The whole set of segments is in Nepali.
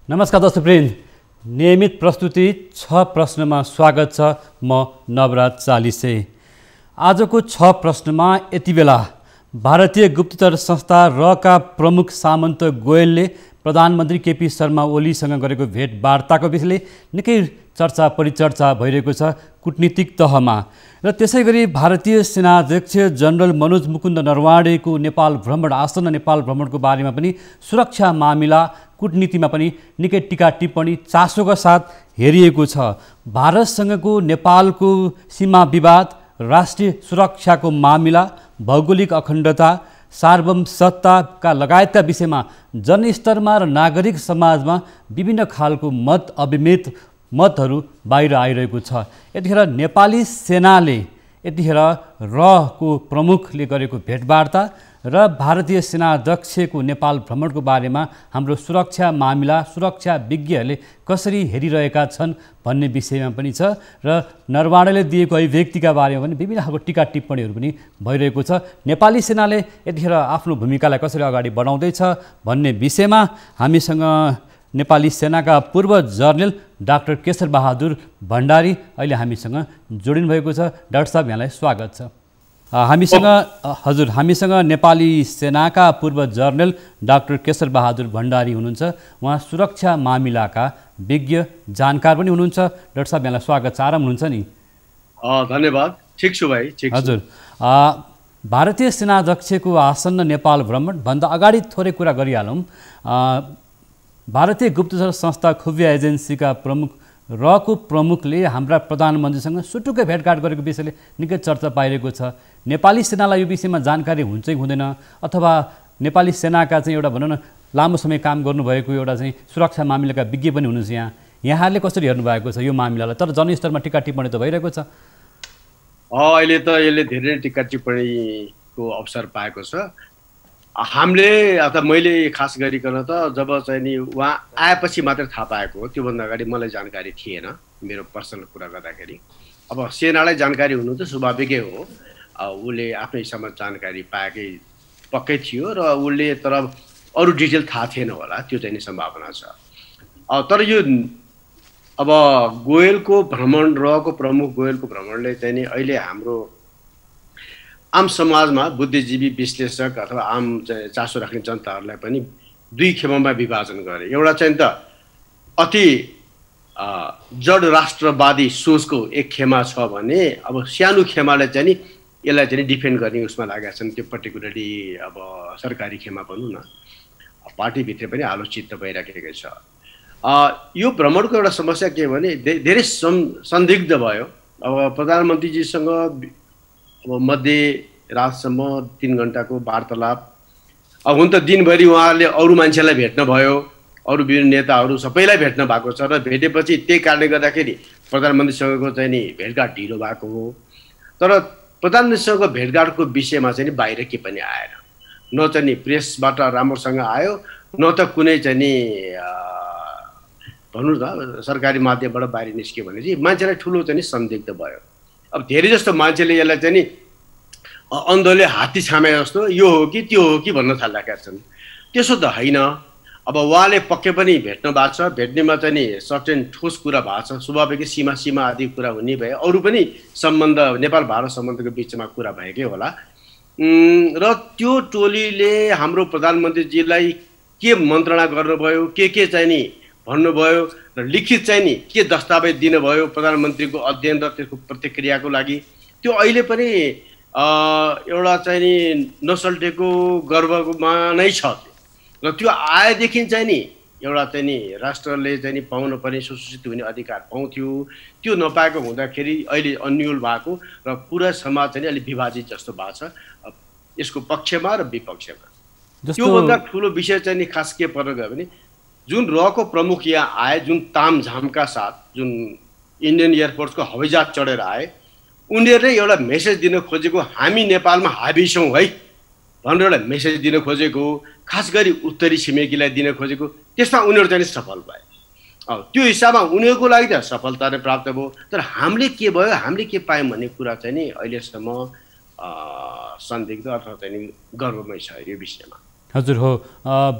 नमस्कार दर्शकवृन्द, नियमित प्रस्तुति 6 प्रश्नमा स्वागत छ। म नवराज चालिसे। आजको 6 प्रश्नमा यति बेला भारतीय गुप्तचर संस्था रका प्रमुख सामन्त गोयलले प्रधानमन्त्री केपी शर्मा ओलीसँग गरेको भेटवार्ताको विषयले निकै चर्चा परिचर्चा भइरहेको छ कूटनीतिक तहमा। र त्यसै गरी भारतीय सेनाध्यक्ष जनरल मनोज मुकुन्द नरवाणेको नेपाल भ्रमण, आसन्न नेपाल भ्रमणको बारेमा पनि सुरक्षा मामिला कूटनीतिमा पनि निकै टीका टिप्पणी चासोका साथ हेरिएको छ। भारतसँगको नेपालको सीमा विवाद, राष्ट्रिय सुरक्षाको मामिला, भौगोलिक अखण्डता, सार्वभौमसत्ताका लगायतका विषयमा जनस्तरमा र नागरिक समाजमा विभिन्न खालको मत अभिमत मतहरू बाहिर आइरहेको छ। यतिखेर नेपाली सेनाले यतिखेर रको प्रमुखले गरेको भेटवार्ता र भारतीय सेनाध्यक्षको नेपाल भ्रमणको बारेमा हाम्रो सुरक्षा मामिला, सुरक्षा विज्ञहरूले कसरी हेरिरहेका छन् भन्ने विषयमा पनि छ। र नरवाणेले दिएको अभिव्यक्तिका बारेमा पनि विभिन्न खालको टीका टिप्पणीहरू पनि भइरहेको छ। नेपाली सेनाले यतिखेर आफ्नो भूमिकालाई कसरी अगाडि बढाउँदैछ भन्ने विषयमा हामीसँग नेपाली सेनाका पूर्व जर्नल डाक्टर केशर बहादुर भण्डारी अहिले हामीसँग जोडिनु भएको छ। डाक्टर साहब, यहाँलाई स्वागत छ। हामीसँग नेपाली सेनाका पूर्व जर्नल डाक्टर केशर बहादुर भण्डारी हुनुहुन्छ। उहाँ सुरक्षा मामिलाका विज्ञ जानकार पनि हुनुहुन्छ। डाक्टर साहब, यहाँलाई स्वागत छ। आराम हुनुहुन्छ नि? धन्यवाद, ठिक छु भाइ। हजुर, भारतीय सेनाध्यक्षको आसन्न नेपाल भ्रमण भन्दा अगाडि थोरै कुरा गरिहालौँ। भारतीय गुप्तचर संस्था खुफिया एजेन्सीका प्रमुख रको प्रमुखले हाम्रा प्रधानमन्त्रीसँग सुटुक्कै भेटघाट गरेको विषयले निकै चर्चा पाइरहेको छ। नेपाली सेनालाई यो विषयमा जानकारी हुन्छ कि हुँदैन, अथवा नेपाली सेनाका चाहिँ एउटा भनौँ न लामो समय काम गर्नुभएको एउटा चाहिँ सुरक्षा मामिलाका विज्ञ पनि हुनुहुन्छ यहाँहरूले कसरी हेर्नुभएको छ यो मामिलालाई? तर जनस्तरमा टीका टिप्पणी त भइरहेको छ। अहिले त यसले धेरै टीका टिप्पणीको अवसर पाएको छ। हामीले अथवा मैले खास गरिकन त जब चाहिँ नि उहाँ आएपछि मात्र थाहा पाएको हो। त्योभन्दा अगाडि मलाई जानकारी थिएन, मेरो पर्सनल कुरा गर्दाखेरि। अब सेनालाई जानकारी हुनु त स्वाभाविकै हो। उसले आफ्नै हिसाबमा जानकारी पाएकै पक्कै थियो र उसले तर अरू डिटेल थाहा थिएन होला, त्यो चाहिँ नि सम्भावना छ। तर यो अब गोयलको भ्रमण, रको प्रमुख गोयलको भ्रमणले चाहिँ नि अहिले हाम्रो आम समाजमा बुद्धिजीवी, विश्लेषक अथवा आम चासो राख्ने जनताहरूलाई पनि दुई खेमामा विभाजन गरे। एउटा चाहिँ त अति जड राष्ट्रवादी सोचको एक खेमा छ भने अब सानो खेमाले चाहिँ नि यसलाई चाहिँ डिफेन्ड गर्ने उसमा लागेका छन्। त्यो पर्टिकुलरली अब सरकारी खेमा भनौँ न, पार्टीभित्र पनि आलोचित भइराखेको छ। यो भ्रमणको एउटा समस्या के भने धेरै संदिग्ध भयो। अब प्रधानमन्त्रीजीसँग अब मध्यरातसम्म 3 घण्टाको वार्तालाप। अब हुन त दिनभरि उहाँहरूले अरू मान्छेलाई भेट्न भयो, अरू विभिन्न नेताहरू सबैलाई भेट्न भएको छ र भेटेपछि त्यही कारणले गर्दाखेरि प्रधानमन्त्रीसँगको चाहिँ नि भेटघाट ढिलो भएको हो। तर प्रधानमन्त्रीसँगको भेटघाटको विषयमा चाहिँ नि बाहिर के पनि आएन। न चाहिँ नि प्रेसबाट राम्रोसँग आयो, न त कुनै चाहिँ नि भनौँ न सरकारी माध्यमबाट बाहिर निस्क्यो भने चाहिँ मान्छेलाई ठुलो चाहिँ नि संदिग्ध भयो। अब धेरै जस्तो मान्छेले यसलाई चाहिँ नि अन्धले हात्ती छामे जस्तो यो हो कि त्यो हो कि भन्न थालिरहेका छन्। त्यसो त होइन। अब उहाँले पक्कै पनि भेट्नु भएको छ। भेट्नेमा चाहिँ नि सर्टेन ठोस कुरा भएको छ। स्वाभाविक सीमा आदि कुरा हुने भए अरू पनि सम्बन्ध, नेपाल भारत सम्बन्धको बिचमा कुरा भएकै होला। र त्यो टोलीले हाम्रो प्रधानमन्त्रीजीलाई के मन्त्रणा गर्नुभयो, के चाहिँ नि भन्नुभयो र लिखित चाहिँ नि के दस्तावेज दिनुभयो प्रधानमन्त्रीको अध्ययन र त्यसको प्रतिक्रियाको लागि, त्यो अहिले पनि एउटा चाहिँ नि नसल्टेको गर्वमा नै छ। र त्यो आएदेखि चाहिँ नि एउटा चाहिँ नि राष्ट्रले चाहिँ नि पाउन पर्ने सुसूचित हुने अधिकार पाउँथ्यो। त्यो नपाएको हुँदाखेरि अहिले अन्यल भएको र पुरा समाज चाहिँ अलि विभाजित जस्तो भएको छ यसको पक्षमा र विपक्षमा। त्योभन्दा ठुलो विषय चाहिँ नि खास के पर्न गयो भने जुन रको प्रमुख यहाँ आए, जुन तामझामका साथ जुन इन्डियन एयरफोर्सको हवाईजहाज चढेर आए, उनीहरूले एउटा मेसेज दिन खोजेको हामी नेपालमा हाबी छौँ है भनेर एउटा मेसेज दिन खोजेको, खास गरी उत्तरी छिमेकीलाई दिन खोजेको, त्यसमा उनीहरू चाहिँ सफल भए। त्यो हिसाबमा उनीहरूको लागि त सफलता नै प्राप्त भयो। तर हामीले के भयो, हामीले के पायौँ भन्ने कुरा चाहिँ नि अहिलेसम्म संदिग्ध अथवा चाहिँ गर्वमै छ यो विषयमा। हजुर हो।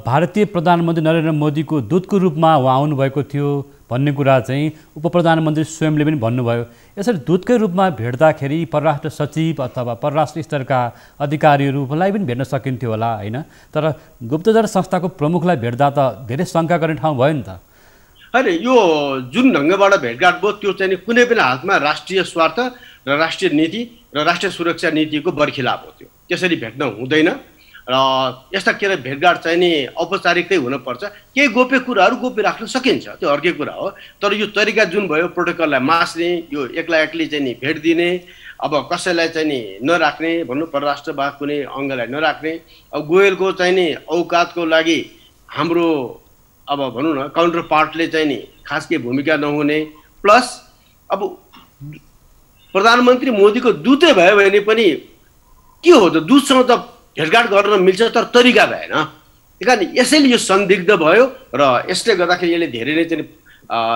भारतीय प्रधानमन्त्री नरेन्द्र मोदीको दूतको रूपमा उहाँ आउनुभएको थियो भन्ने कुरा चाहिँ उप प्रधानमन्त्री स्वयंले पनि भन्नुभयो। यसरी दूतकै रूपमा भेट्दाखेरि परराष्ट्र सचिव अथवा परराष्ट्र स्तरका अधिकारीहरूलाई पनि भेट्न सकिन्थ्यो होला होइन? तर गुप्तचर संस्थाको प्रमुखलाई भेट्दा त धेरै शङ्का गर्ने ठाउँ भयो नि त। होइन, यो जुन ढङ्गबाट भेटघाट भयो त्यो चाहिँ कुनै पनि हालतमा राष्ट्रिय स्वार्थ र राष्ट्रिय नीति र राष्ट्रिय सुरक्षा नीतिको बरखिलाफ हो। त्यो त्यसरी भेट्न हुँदैन र यस्ता के अरे भेटघाट चाहिँ नि औपचारिकतै हुनुपर्छ। केही गोप्य कुराहरू गोप्य राख्न सकिन्छ, त्यो अर्कै कुरा हो। तर यो तरिका जुन भयो प्रोटोकललाई मास्ने, यो एक्लै चाहिँ नि भेट दिने, अब कसैलाई चाहिँ नि नराख्ने भन्नु, परराष्ट्र वा कुनै अङ्गलाई नराख्ने, अब गोयलको चाहिँ नि औकातको लागि हाम्रो अब भनौँ न काउन्टर पार्टले चाहिँ नि खास केही भूमिका नहुने, प्लस अब प्रधानमन्त्री मोदीको दूतै भयो भने पनि के हो त, दूतसँग त भेटघाट गर्न मिल्छ तर तरिका भएन। त्यही कारण यसैले यो संदिग्ध भयो र यसले गर्दाखेरि यसले धेरै नै चाहिँ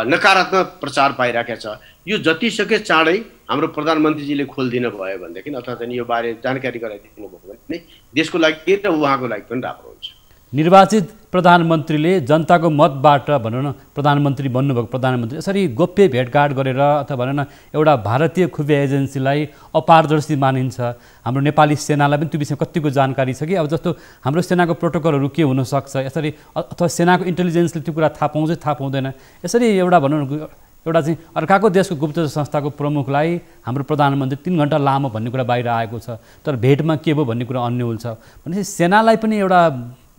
नकारात्मक प्रचार पाइरहेको छ। यो जति सके चाँडै हाम्रो प्रधानमन्त्रीजीले खोलिदिनु भयो भनेदेखि अथवा चाहिँ यो बारे जानकारी गराइदिनु भयो भने देशको लागि र उहाँको लागि पनि राम्रो हुन्छ। निर्वाचित प्रधानमन्त्रीले जनताको मतबाट भनौँ न प्रधानमन्त्री बन्नुभएको प्रधानमन्त्री यसरी गोप्य भेटघाट गरेर अथवा भनौँ न एउटा भारतीय खुफिया एजेन्सीलाई अपारदर्शी मानिन्छ। हाम्रो नेपाली सेनालाई पनि त्यो विषयमा कतिको जानकारी छ कि अब जस्तो हाम्रो सेनाको प्रोटोकलहरू के हुनसक्छ यसरी, अथवा सेनाको इन्टेलिजेन्सले त्यो कुरा थाहा पाउँछ थाहा पाउँदैन। यसरी एउटा भनौँ न एउटा चाहिँ अर्काको देशको गुप्तचर संस्थाको प्रमुखलाई हाम्रो प्रधानमन्त्री 3 घण्टा लामो भन्ने कुरा बाहिर आएको छ, तर भेटमा के भयो भन्ने कुरा अन्य हुन्छ भनेपछि सेनालाई पनि एउटा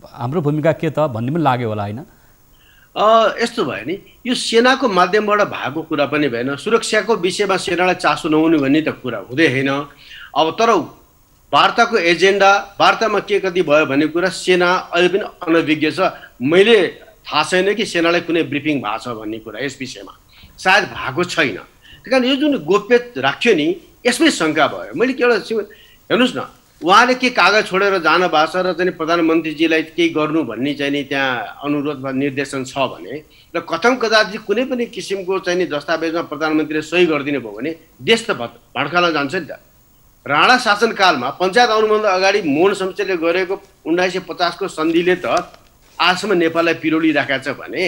हाम्रो भूमिका के त भन्ने पनि लाग्यो होला होइन? यस्तो भयो नि, यो सेनाको माध्यमबाट भएको कुरा पनि भएन। सुरक्षाको विषयमा सेनालाई चासो नहुने भन्ने त कुरा हुँदै होइन। अब तर वार्ताको एजेन्डा, वार्तामा के कति भयो भन्ने कुरा सेना अहिले पनि अनभिज्ञ छ। मैले थाहा छैन कि सेनालाई कुनै ब्रिफिङ भएको छ भन्ने कुरा यस विषयमा, सायद भएको छैन। त्यही कारण यो जुन गोप्य राख्यो नि यसमै शङ्का भयो। मैले के एउटा हेर्नुहोस् न, उहाँले के कागज छोडेर जानु भएको छ र चाहिँ प्रधानमन्त्रीजीलाई केही गर्नु भन्ने चाहिँ नि त्यहाँ अनुरोध वा निर्देशन छ भने र कथम कदाचित कुनै पनि किसिमको चाहिँ नि दस्तावेजमा प्रधानमन्त्रीले सही गरिदिनु भयो भने देश त भड्कान जान्छ नि त। राणा शासनकालमा पञ्चायत आउनुभन्दा अगाडि मोहन शमशेरले गरेको 1950 को सन्धिले त आजसम्म नेपाललाई पिरोलिराखेको छ भने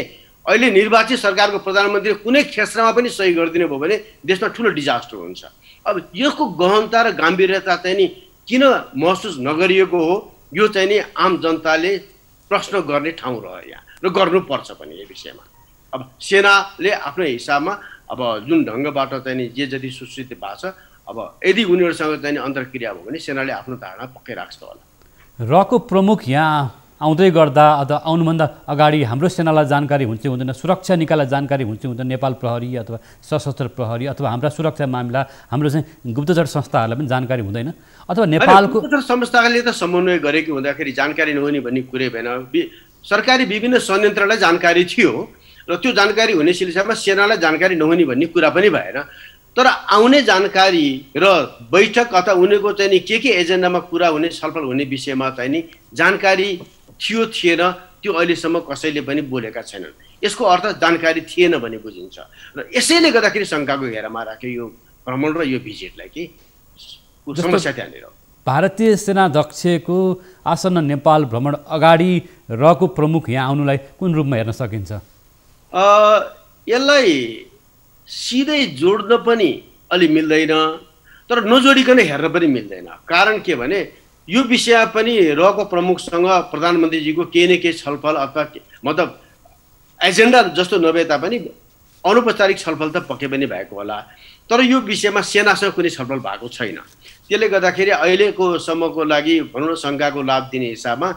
अहिले निर्वाचित सरकारको प्रधानमन्त्री कुनै क्षेत्रमा पनि सही गरिदिनु भयो भने देशमा ठुलो डिजास्टर हुन्छ। अब यसको गहनता र गम्भीरता चाहिँ नि किन महसुस नगरिएको हो, यो चाहिँ नि आम जनताले प्रश्न गर्ने ठाउँ रह्यो यहाँ र गर्नुपर्छ पनि यो विषयमा। अब सेनाले आफ्नो हिसाबमा अब जुन ढङ्गबाट चाहिँ नि जे जति सुसूचित भएको छ, अब यदि उनीहरूसँग चाहिँ अन्तर्क्रिया भयो भने सेनाले आफ्नो धारणा पक्कै राख्छ होला। रको प्रमुख यहाँ आउँदै गर्दा अथवा आउनुभन्दा अगाडि हाम्रो सेनालाई जानकारी हुन्छ हुँदैन, सुरक्षा निकायलाई जानकारी हुन्छ हुँदैन, नेपाल प्रहरी अथवा सशस्त्र प्रहरी अथवा हाम्रा सुरक्षा मामिला हाम्रो चाहिँ गुप्तचर संस्थाहरूलाई पनि जानकारी हुँदैन अथवा नेपालको गुप्तचर संस्थाले त समन्वय गरेको हुँदाखेरि जानकारी नहुने भन्ने कुरै भएन। सरकारी विभिन्न संयन्त्रलाई जानकारी थियो र त्यो जानकारी हुने सिलसिलामा सेनालाई जानकारी नहुने भन्ने कुरा पनि भएन। तर आउने जानकारी र बैठक अथवा उनीहरूको चाहिँ नि के एजेन्डामा कुरा हुने छलफल हुने विषयमा चाहिँ नि जानकारी थियो थिएन त्यो अहिलेसम्म कसैले पनि बोलेका छैनन्। यसको अर्थ जानकारी थिएन भन्ने बुझिन्छ र यसैले गर्दाखेरि शङ्काको घेरामा राख्यो यो भ्रमण र यो भिजिटलाई कि समस्या त्यहाँनिर। भारतीय सेनाध्यक्षको आसन्न नेपाल भ्रमण अगाडि रको प्रमुख यहाँ आउनुलाई कुन रूपमा हेर्न सकिन्छ? यसलाई सिधै जोड्न पनि अलि मिल्दैन तर नजोडिकन हेर्न पनि मिल्दैन। कारण के भने यो विषय पनि रको प्रमुखसँग प्रधानमन्त्रीजीको केही न केही छलफल अथवा मतलब एजेन्डा जस्तो नभए तापनि अनौपचारिक छलफल त पक्कै पनि भएको होला। तर यो विषयमा सेनासँग कुनै छलफल भएको छैन। त्यसले गर्दाखेरि अहिलेको सम्मको लागि भनौँ न शङ्काको लाभ दिने हिसाबमा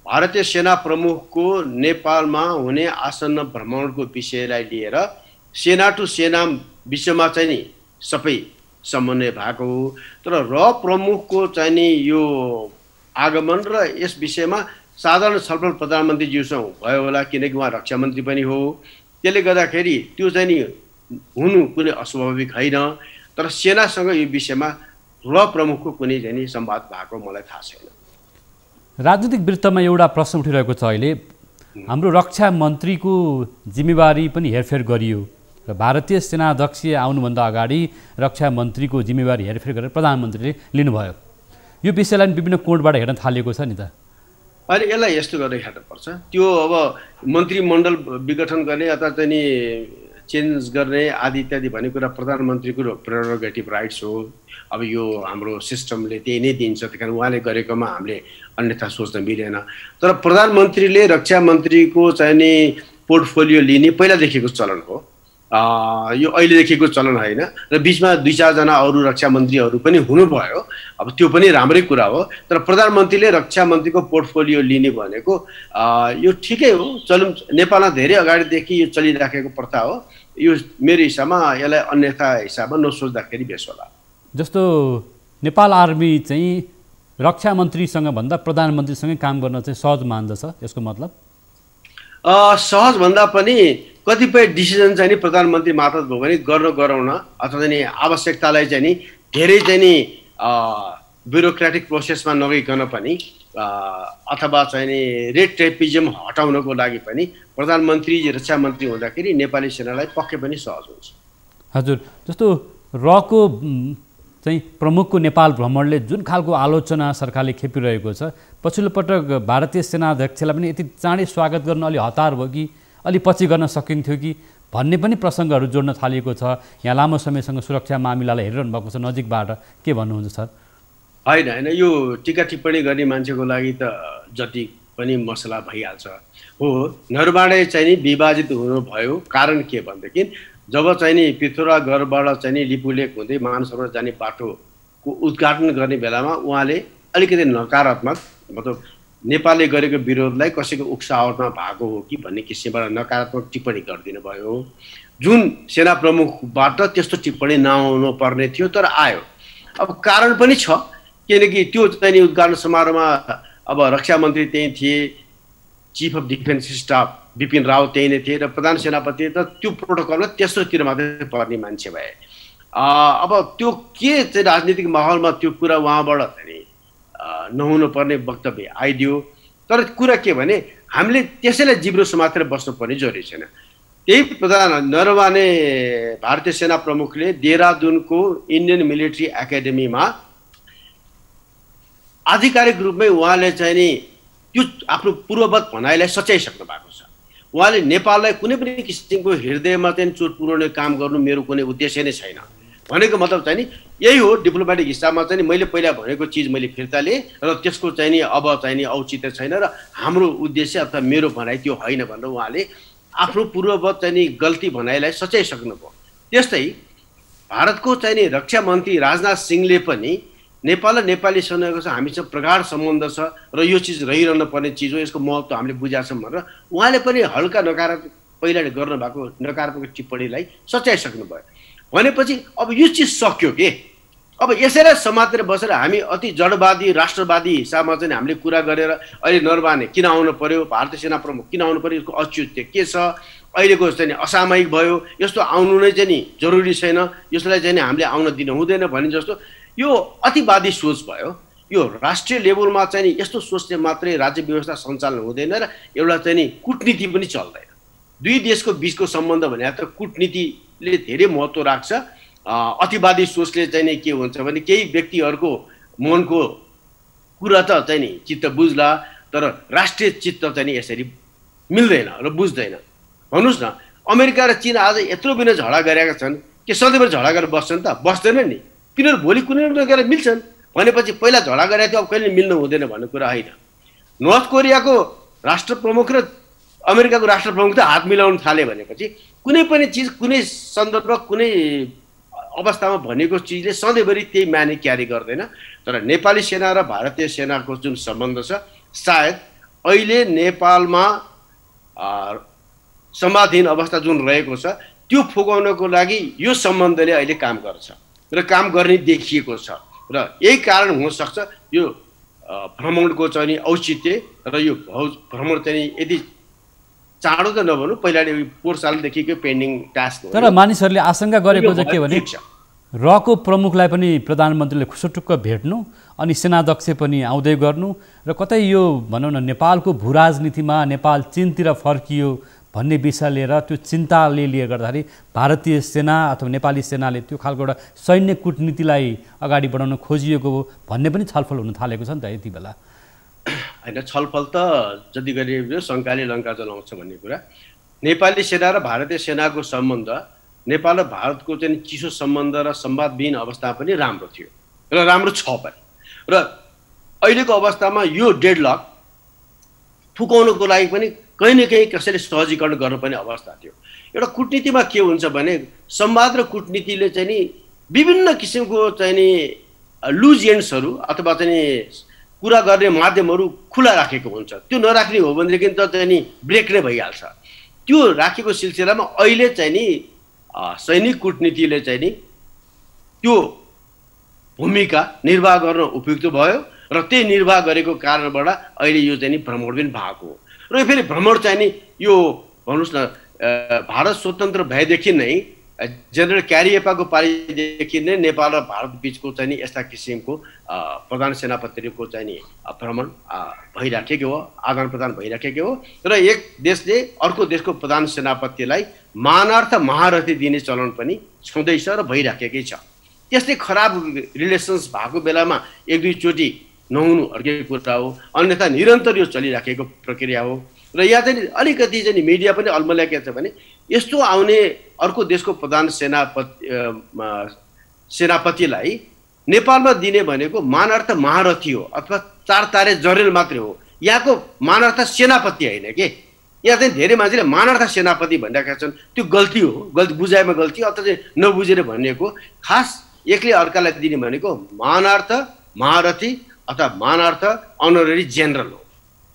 भारतीय सेना प्रमुखको नेपालमा हुने आसन्न भ्रमणको विषयलाई लिएर सेना टु सेना विषयमा चाहिँ नि सबै समन्वय भएको हो। तर र प्रमुखको चाहिँ नि यो आगमन र यस विषयमा साधारण छलफल प्रधानमन्त्रीज्यूसँग भयो होला किनकि उहाँ रक्षा मन्त्री पनि हो। त्यसले गर्दाखेरि त्यो चाहिँ नि हुनु कुनै अस्वाभाविक होइन। तर सेनासँग यो विषयमा र प्रमुखको कुनै चाहिँ नि संवाद भएको मलाई थाहा छैन। राजनीतिक वृत्तमा एउटा प्रश्न उठिरहेको छ अहिले, हाम्रो रक्षा मन्त्रीको जिम्मेवारी पनि हेरफेर गरियो र भारतीय सेनाध्यक्ष आउनुभन्दा अगाडि रक्षा मन्त्रीको जिम्मेवारी हेरफेर गरेर प्रधानमन्त्रीले लिनुभयो। यो विषयलाई विभिन्न कोणबाट हेर्न थालिएको छ नि त। अहिले यसलाई यस्तो गरेर हेर्नुपर्छ, त्यो अब मन्त्रीमण्डल विघटन गर्ने अथवा चाहिँ नि चेन्ज गर्ने आदि इत्यादि भन्ने कुरा प्रधानमन्त्रीको प्रेरोगेटिभ राइट्स हो। अब यो हाम्रो सिस्टमले त्यही नै दिन्छ, त्यही कारण उहाँले गरेकोमा हामीले अन्यथा सोच्न मिलेन। तर प्रधानमन्त्रीले रक्षा मन्त्रीको चाहिँ नि पोर्टफोलियो लिने पहिलादेखिको चलन हो, यो अहिलेदेखिको चलन होइन। र बिचमा 2-4 जना अरू रक्षा मन्त्रीहरू पनि हुनुभयो, अब त्यो पनि राम्रै कुरा हो। तर प्रधानमन्त्रीले रक्षा मन्त्रीको पोर्टफोलियो लिने भनेको यो ठिकै हो, चलुम। नेपालमा धेरै अगाडिदेखि यो चलिराखेको प्रथा हो। यो मेरो हिसाबमा यसलाई अन्यथा हिसाबमा नसोच्दाखेरि बेस होला। जस्तो नेपाल आर्मी चाहिँ रक्षा मन्त्रीसँग भन्दा प्रधानमन्त्रीसँगै काम गर्न चाहिँ सहज मान्दछ, यसको मतलब? सहज भन्दा पनि कतिपय डिसिजन चाहिँ नि प्रधानमन्त्री मार्फत भयो भने गराउन अथवा चाहिँ आवश्यकतालाई चाहिँ नि धेरै चाहिँ नि ब्युरोक्रेटिक प्रोसेसमा नगइकन पनि अथवा चाहिँ नि रेड टेपिजम हटाउनको लागि पनि प्रधानमन्त्री रक्षा मन्त्री हुँदाखेरि नेपाली सेनालाई पक्कै पनि सहज हुन्छ। हजुर, जस्तो रको चाहिँ प्रमुखको नेपाल भ्रमणले जुन खालको आलोचना सरकारले खेपिरहेको छ, पछिल्लो पटक भारतीय सेनाध्यक्षलाई पनि यति चाँडै स्वागत गर्न अलि हतार भयो कि अलि पछि गर्न सकिन्थ्यो कि भन्ने पनि प्रसङ्गहरू जोड्न थालिएको छ। यहाँ लामो समयसँग सुरक्षा मामिलालाई हेरिरहनु भएको छ नजिकबाट, के भन्नुहुन्छ सर? होइन, यो टिका टिप्पणी गर्ने मान्छेको लागि त जति पनि मसला भइहाल्छ हो। नरबाडे चाहिँ नि विभाजित हुनुभयो, कारण के भनेदेखि जब चाहिँ नि पृथ्वीराजगढबाट चाहिँ नि लिपुलेक हुँदै मानसरोवर जाने बाटोको उद्घाटन गर्ने बेलामा उहाँले अलिकति नकारात्मक, मतलब नेपालले गरेको विरोधलाई कसैको उक्साहटमा भएको हो कि भन्ने किसिमबाट नकारात्मक टिप्पणी गरिदिनु भयो, जुन सेना प्रमुखबाट त्यस्तो टिप्पणी नआउनु पर्ने थियो तर आयो। अब कारण पनि छ, किनकि त्यो चाहिँ नि उद्घाटन समारोहमा अब रक्षा मन्त्री त्यही थिए, chief of defence staff Bipin Rawat त्यही नै थिए र प्रधान सेनापति त त्यो प्रोटोकलमा तेस्रोतिर मात्रै पर्ने मान्छे भए। अब त्यो के चाहिँ राजनीतिक माहौलमा त्यो कुरा उहाँबाट चाहिँ नहुनु पर्ने वक्तव्य आइदियो। तर कुरा के भने हामीले त्यसैलाई जिब्रो समातेर बस्नुपर्ने जरुरी छैन। त्यही प्रधान नरवाने भारतीय सेना प्रमुखले देहरादुनको इन्डियन मिलिट्री एकाडेमीमा आधिकारिक रूपमै उहाँले चाहिँ नि त्यो आफ्नो पूर्ववत भनाइलाई सच्याइसक्नु भएको छ। उहाँले नेपाललाई कुनै पनि किसिमको हृदयमा चाहिँ चोट पुर्याउने काम गर्नु मेरो कुनै उद्देश्य नै छैन भनेको मतलब चाहिँ नि यही हो। डिप्लोमेटिक हिसाबमा चाहिँ मैले पहिला भनेको चिज मैले फिर्ता लिएँ र त्यसको चाहिँ नि अब चाहिँ नि औचित्य छैन र हाम्रो उद्देश्य अथवा मेरो भनाइ त्यो होइन भनेर उहाँले आफ्नो पूर्ववत चाहिँ नि गल्ती भनाइलाई सच्याइसक्नुभयो। त्यस्तै भारतको चाहिँ नि रक्षा मन्त्री राजनाथ सिंहले पनि नेपाल र नेपाली सेनाको हामीसँग प्रगाढ सम्बन्ध छ र यो चिज रहिरहन पर्ने चिज हो, यसको महत्त्व हामीले बुझाएको छौँ भनेर उहाँले पनि हल्का नकारात्मक पहिला गर्नुभएको नकारात्मक टिप्पणीलाई सच्याइसक्नु भयो। भनेपछि अब यो चिज सक्यो के, अब यसैलाई समातेर बसेर हामी अति जडवादी राष्ट्रवादी हिसाबमा चाहिँ हामीले कुरा गरेर अहिले नरवाने किन आउनु पर्यो, भारतीय सेना प्रमुख किन आउनु पर्यो, यसको औचित्य के छ, अहिलेको चाहिँ असामयिक भयो, यस्तो आउनु नै चाहिँ नि जरुरी छैन, यसलाई चाहिँ हामीले आउन दिनु हुँदैन भने जस्तो यो अतिवादी सोच भयो। यो राष्ट्रिय लेभलमा चाहिँ नि यस्तो सोचले मात्रै राज्य व्यवस्था सञ्चालन हुँदैन र एउटा चाहिँ नि कूटनीति पनि चल्दैन। दुई देशको बिचको सम्बन्ध भने त कूटनीतिले धेरै महत्त्व राख्छ। अतिवादी सोचले चाहिँ नि के हुन्छ भने केही व्यक्तिहरूको मनको कुरा त चाहिँ नि चित्त बुझ्ला, तर राष्ट्रिय चित्त चाहिँ नि यसरी मिल्दैन र बुझ्दैन। भन्नुहोस् न, अमेरिका र चीन आज यत्रो बिना झगडा गरेका छन् कि सधैँभरि झगडा गरेर बस्छन् त? बस्दैनन् नि। तिनीहरू भोलि कुनै न गरेर मिल्छन् भनेपछि पहिला झगडा गरेर थियो अब कहिले मिल्नु हुँदैन भन्ने कुरा होइन। नर्थ कोरियाको राष्ट्र प्रमुख र अमेरिकाको राष्ट्र प्रमुख त हात मिलाउन थाले भनेपछि कुनै पनि चिज कुनै सन्दर्भ कुनै अवस्थामा भनेको चिजले सधैँभरि त्यही माने क्यारी गर्दैन। तर नेपाली सेना र भारतीय सेनाको जुन सम्बन्ध छ, सायद अहिले नेपालमा समाधीन अवस्था जुन रहेको छ त्यो फुकाउनको लागि यो सम्बन्धले अहिले काम गर्छ र काम गर्ने देखिएको छ र यही कारण हुनसक्छ यो भ्रमणको चाहिँ नि औचित्य र यो भ्रमण चाहिँ यदि चाँडो त नभनौँ, पहिला 4 सालदेखिको पेन्डिङ टास्क हो। तर मानिसहरूले आशंका गरेको चाहिँ के भने रको प्रमुखलाई पनि प्रधानमन्त्रीले खुसटुक्क भेट्नु अनि सेनाध्यक्ष पनि आउँदै गर्नु र कतै यो भनौँ न नेपालको भू राजनीतिमा नेपाल चीनतिर फर्कियो भन्ने विषय लिएर त्यो चिन्ताले लिएर गर्दाखेरि भारतीय सेना अथवा नेपाली सेनाले त्यो खालको एउटा सैन्य कूटनीतिलाई अगाडि बढाउन खोजिएको भन्ने पनि छलफल हुन थालेको छ नि त यति बेला। होइन छलफल त जति गरे शङ्काले लङ्का जलाउँछ भन्ने कुरा। नेपाली सेना र भारतीय सेनाको सम्बन्ध, नेपाल र भारतको चाहिँ चिसो सम्बन्ध र संवादविहीन अवस्था पनि राम्रो थियो र राम्रो छ पनि। र अहिलेको अवस्थामा यो डेडलक फुकाउनको लागि पनि कहीँ न कहीँ कसैले सहजीकरण गर्नुपर्ने अवस्था थियो। एउटा कूटनीतिमा के हुन्छ भने संवाद र कूटनीतिले चाहिँ नि विभिन्न किसिमको चाहिँ नि लुज एन्ड्सहरू अथवा चाहिँ नि कुरा गर्ने माध्यमहरू खुला राखेको हुन्छ। त्यो नराख्ने हो भनेदेखि त चाहिँ नि ब्रेक नै भइहाल्छ। त्यो राखेको सिलसिलामा अहिले चाहिँ नि सैनिक कूटनीतिले चाहिँ नि त्यो भूमिका निर्वाह गर्न उपयुक्त भयो र त्यही निर्वाह गरेको कारणबाट अहिले यो चाहिँ नि भ्रमण पनि भएको हो। र फेरि भ्रमण चाहिँ नि यो भन्नुहोस् न भारत स्वतन्त्र भएदेखि नै जेनरल क्यारिएपाको पालिदेखि नै नेपाल र भारत बिचको चाहिँ नि यस्ता किसिमको प्रधान सेनापतिको चाहिँ नि भ्रमण भइराखेको हो, आदान प्रदान भइराखेको हो। र एक देशले अर्को देशको प्रधान सेनापतिलाई मानार्थ महारथी दिने चलन पनि छँदैछ र भइराखेकै छ। त्यस्तै खराब रिलेसन्स भएको बेलामा एक दुईचोटि नहुनु अर्कै कुरा हो, अन्यथा निरन्तर यो चलिराखेको प्रक्रिया हो। र यहाँ चाहिँ अलिकति चाहिँ मिडिया पनि अल्मल्या के छ भने यस्तो आउने अर्को देशको प्रधान सेनापतिलाई नेपालमा दिने भनेको मानार्थ महारथी हो अथवा 4 तारे जरेल मात्रै हो, यहाँको मानार्थ सेनापति होइन के। यहाँ चाहिँ धेरै मान्छेले मानार्थ सेनापति भनिरहेका छन्, त्यो गल्ती हो, गल्ती बुझाइमा गल्ती अथवा चाहिँ नबुझेर भनिएको। खास एकले अर्कालाई दिने भनेको मानार्थ महारथी अथवा मानार्थ अनररी जेनरल हो,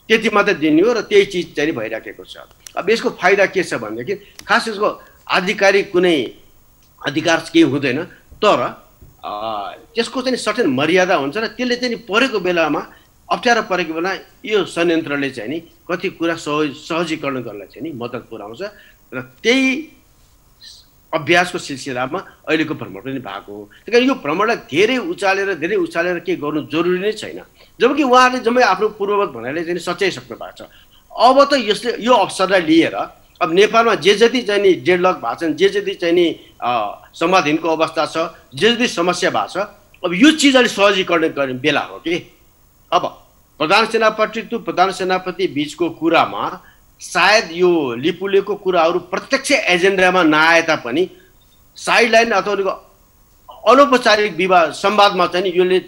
त्यति मात्रै दिने हो। र त्यही चिज चाहिँ भइराखेको छ। अब यसको फाइदा के छ भनेदेखि खास यसको आधिकारिक कुनै अधिकार केही हुँदैन, तर त्यसको चाहिँ सर्टेन मर्यादा हुन्छ र त्यसले चाहिँ परेको बेलामा अप्ठ्यारो परेको बेला यो संयन्त्रले चाहिँ नि कति कुरा सहजीकरण गर्नलाई चाहिँ नि मद्दत पुर्याउँछ। र त्यही अभ्यासको सिलसिलामा अहिलेको भ्रमण पनि भएको हो। त्यही कारण यो भ्रमणलाई धेरै उचालेर के गर्नु जरुरी नै छैन। जबकि उहाँले जम्मै आफ्नो पूर्ववत भनाइले चाहिँ सच्याइसक्नु भएको छ। अब त यसले यो अवसरलाई लिएर अब नेपालमा जे जति चाहिँ नि डेडलक भएको छन्, जे जति चाहिँ नि संवादहीनको अवस्था छ, जे जति समस्या भएको छ, अब यो चिज अलिक सहजीकरण गर्ने बेला हो कि। अब प्रधान सेनापति बिचको कुरामा सायद यो लिपुलेको कुराहरू प्रत्यक्ष एजेन्डामा नआए तापनि साइडलाइन अथवा अनौपचारिक संवादमा चाहिँ यसले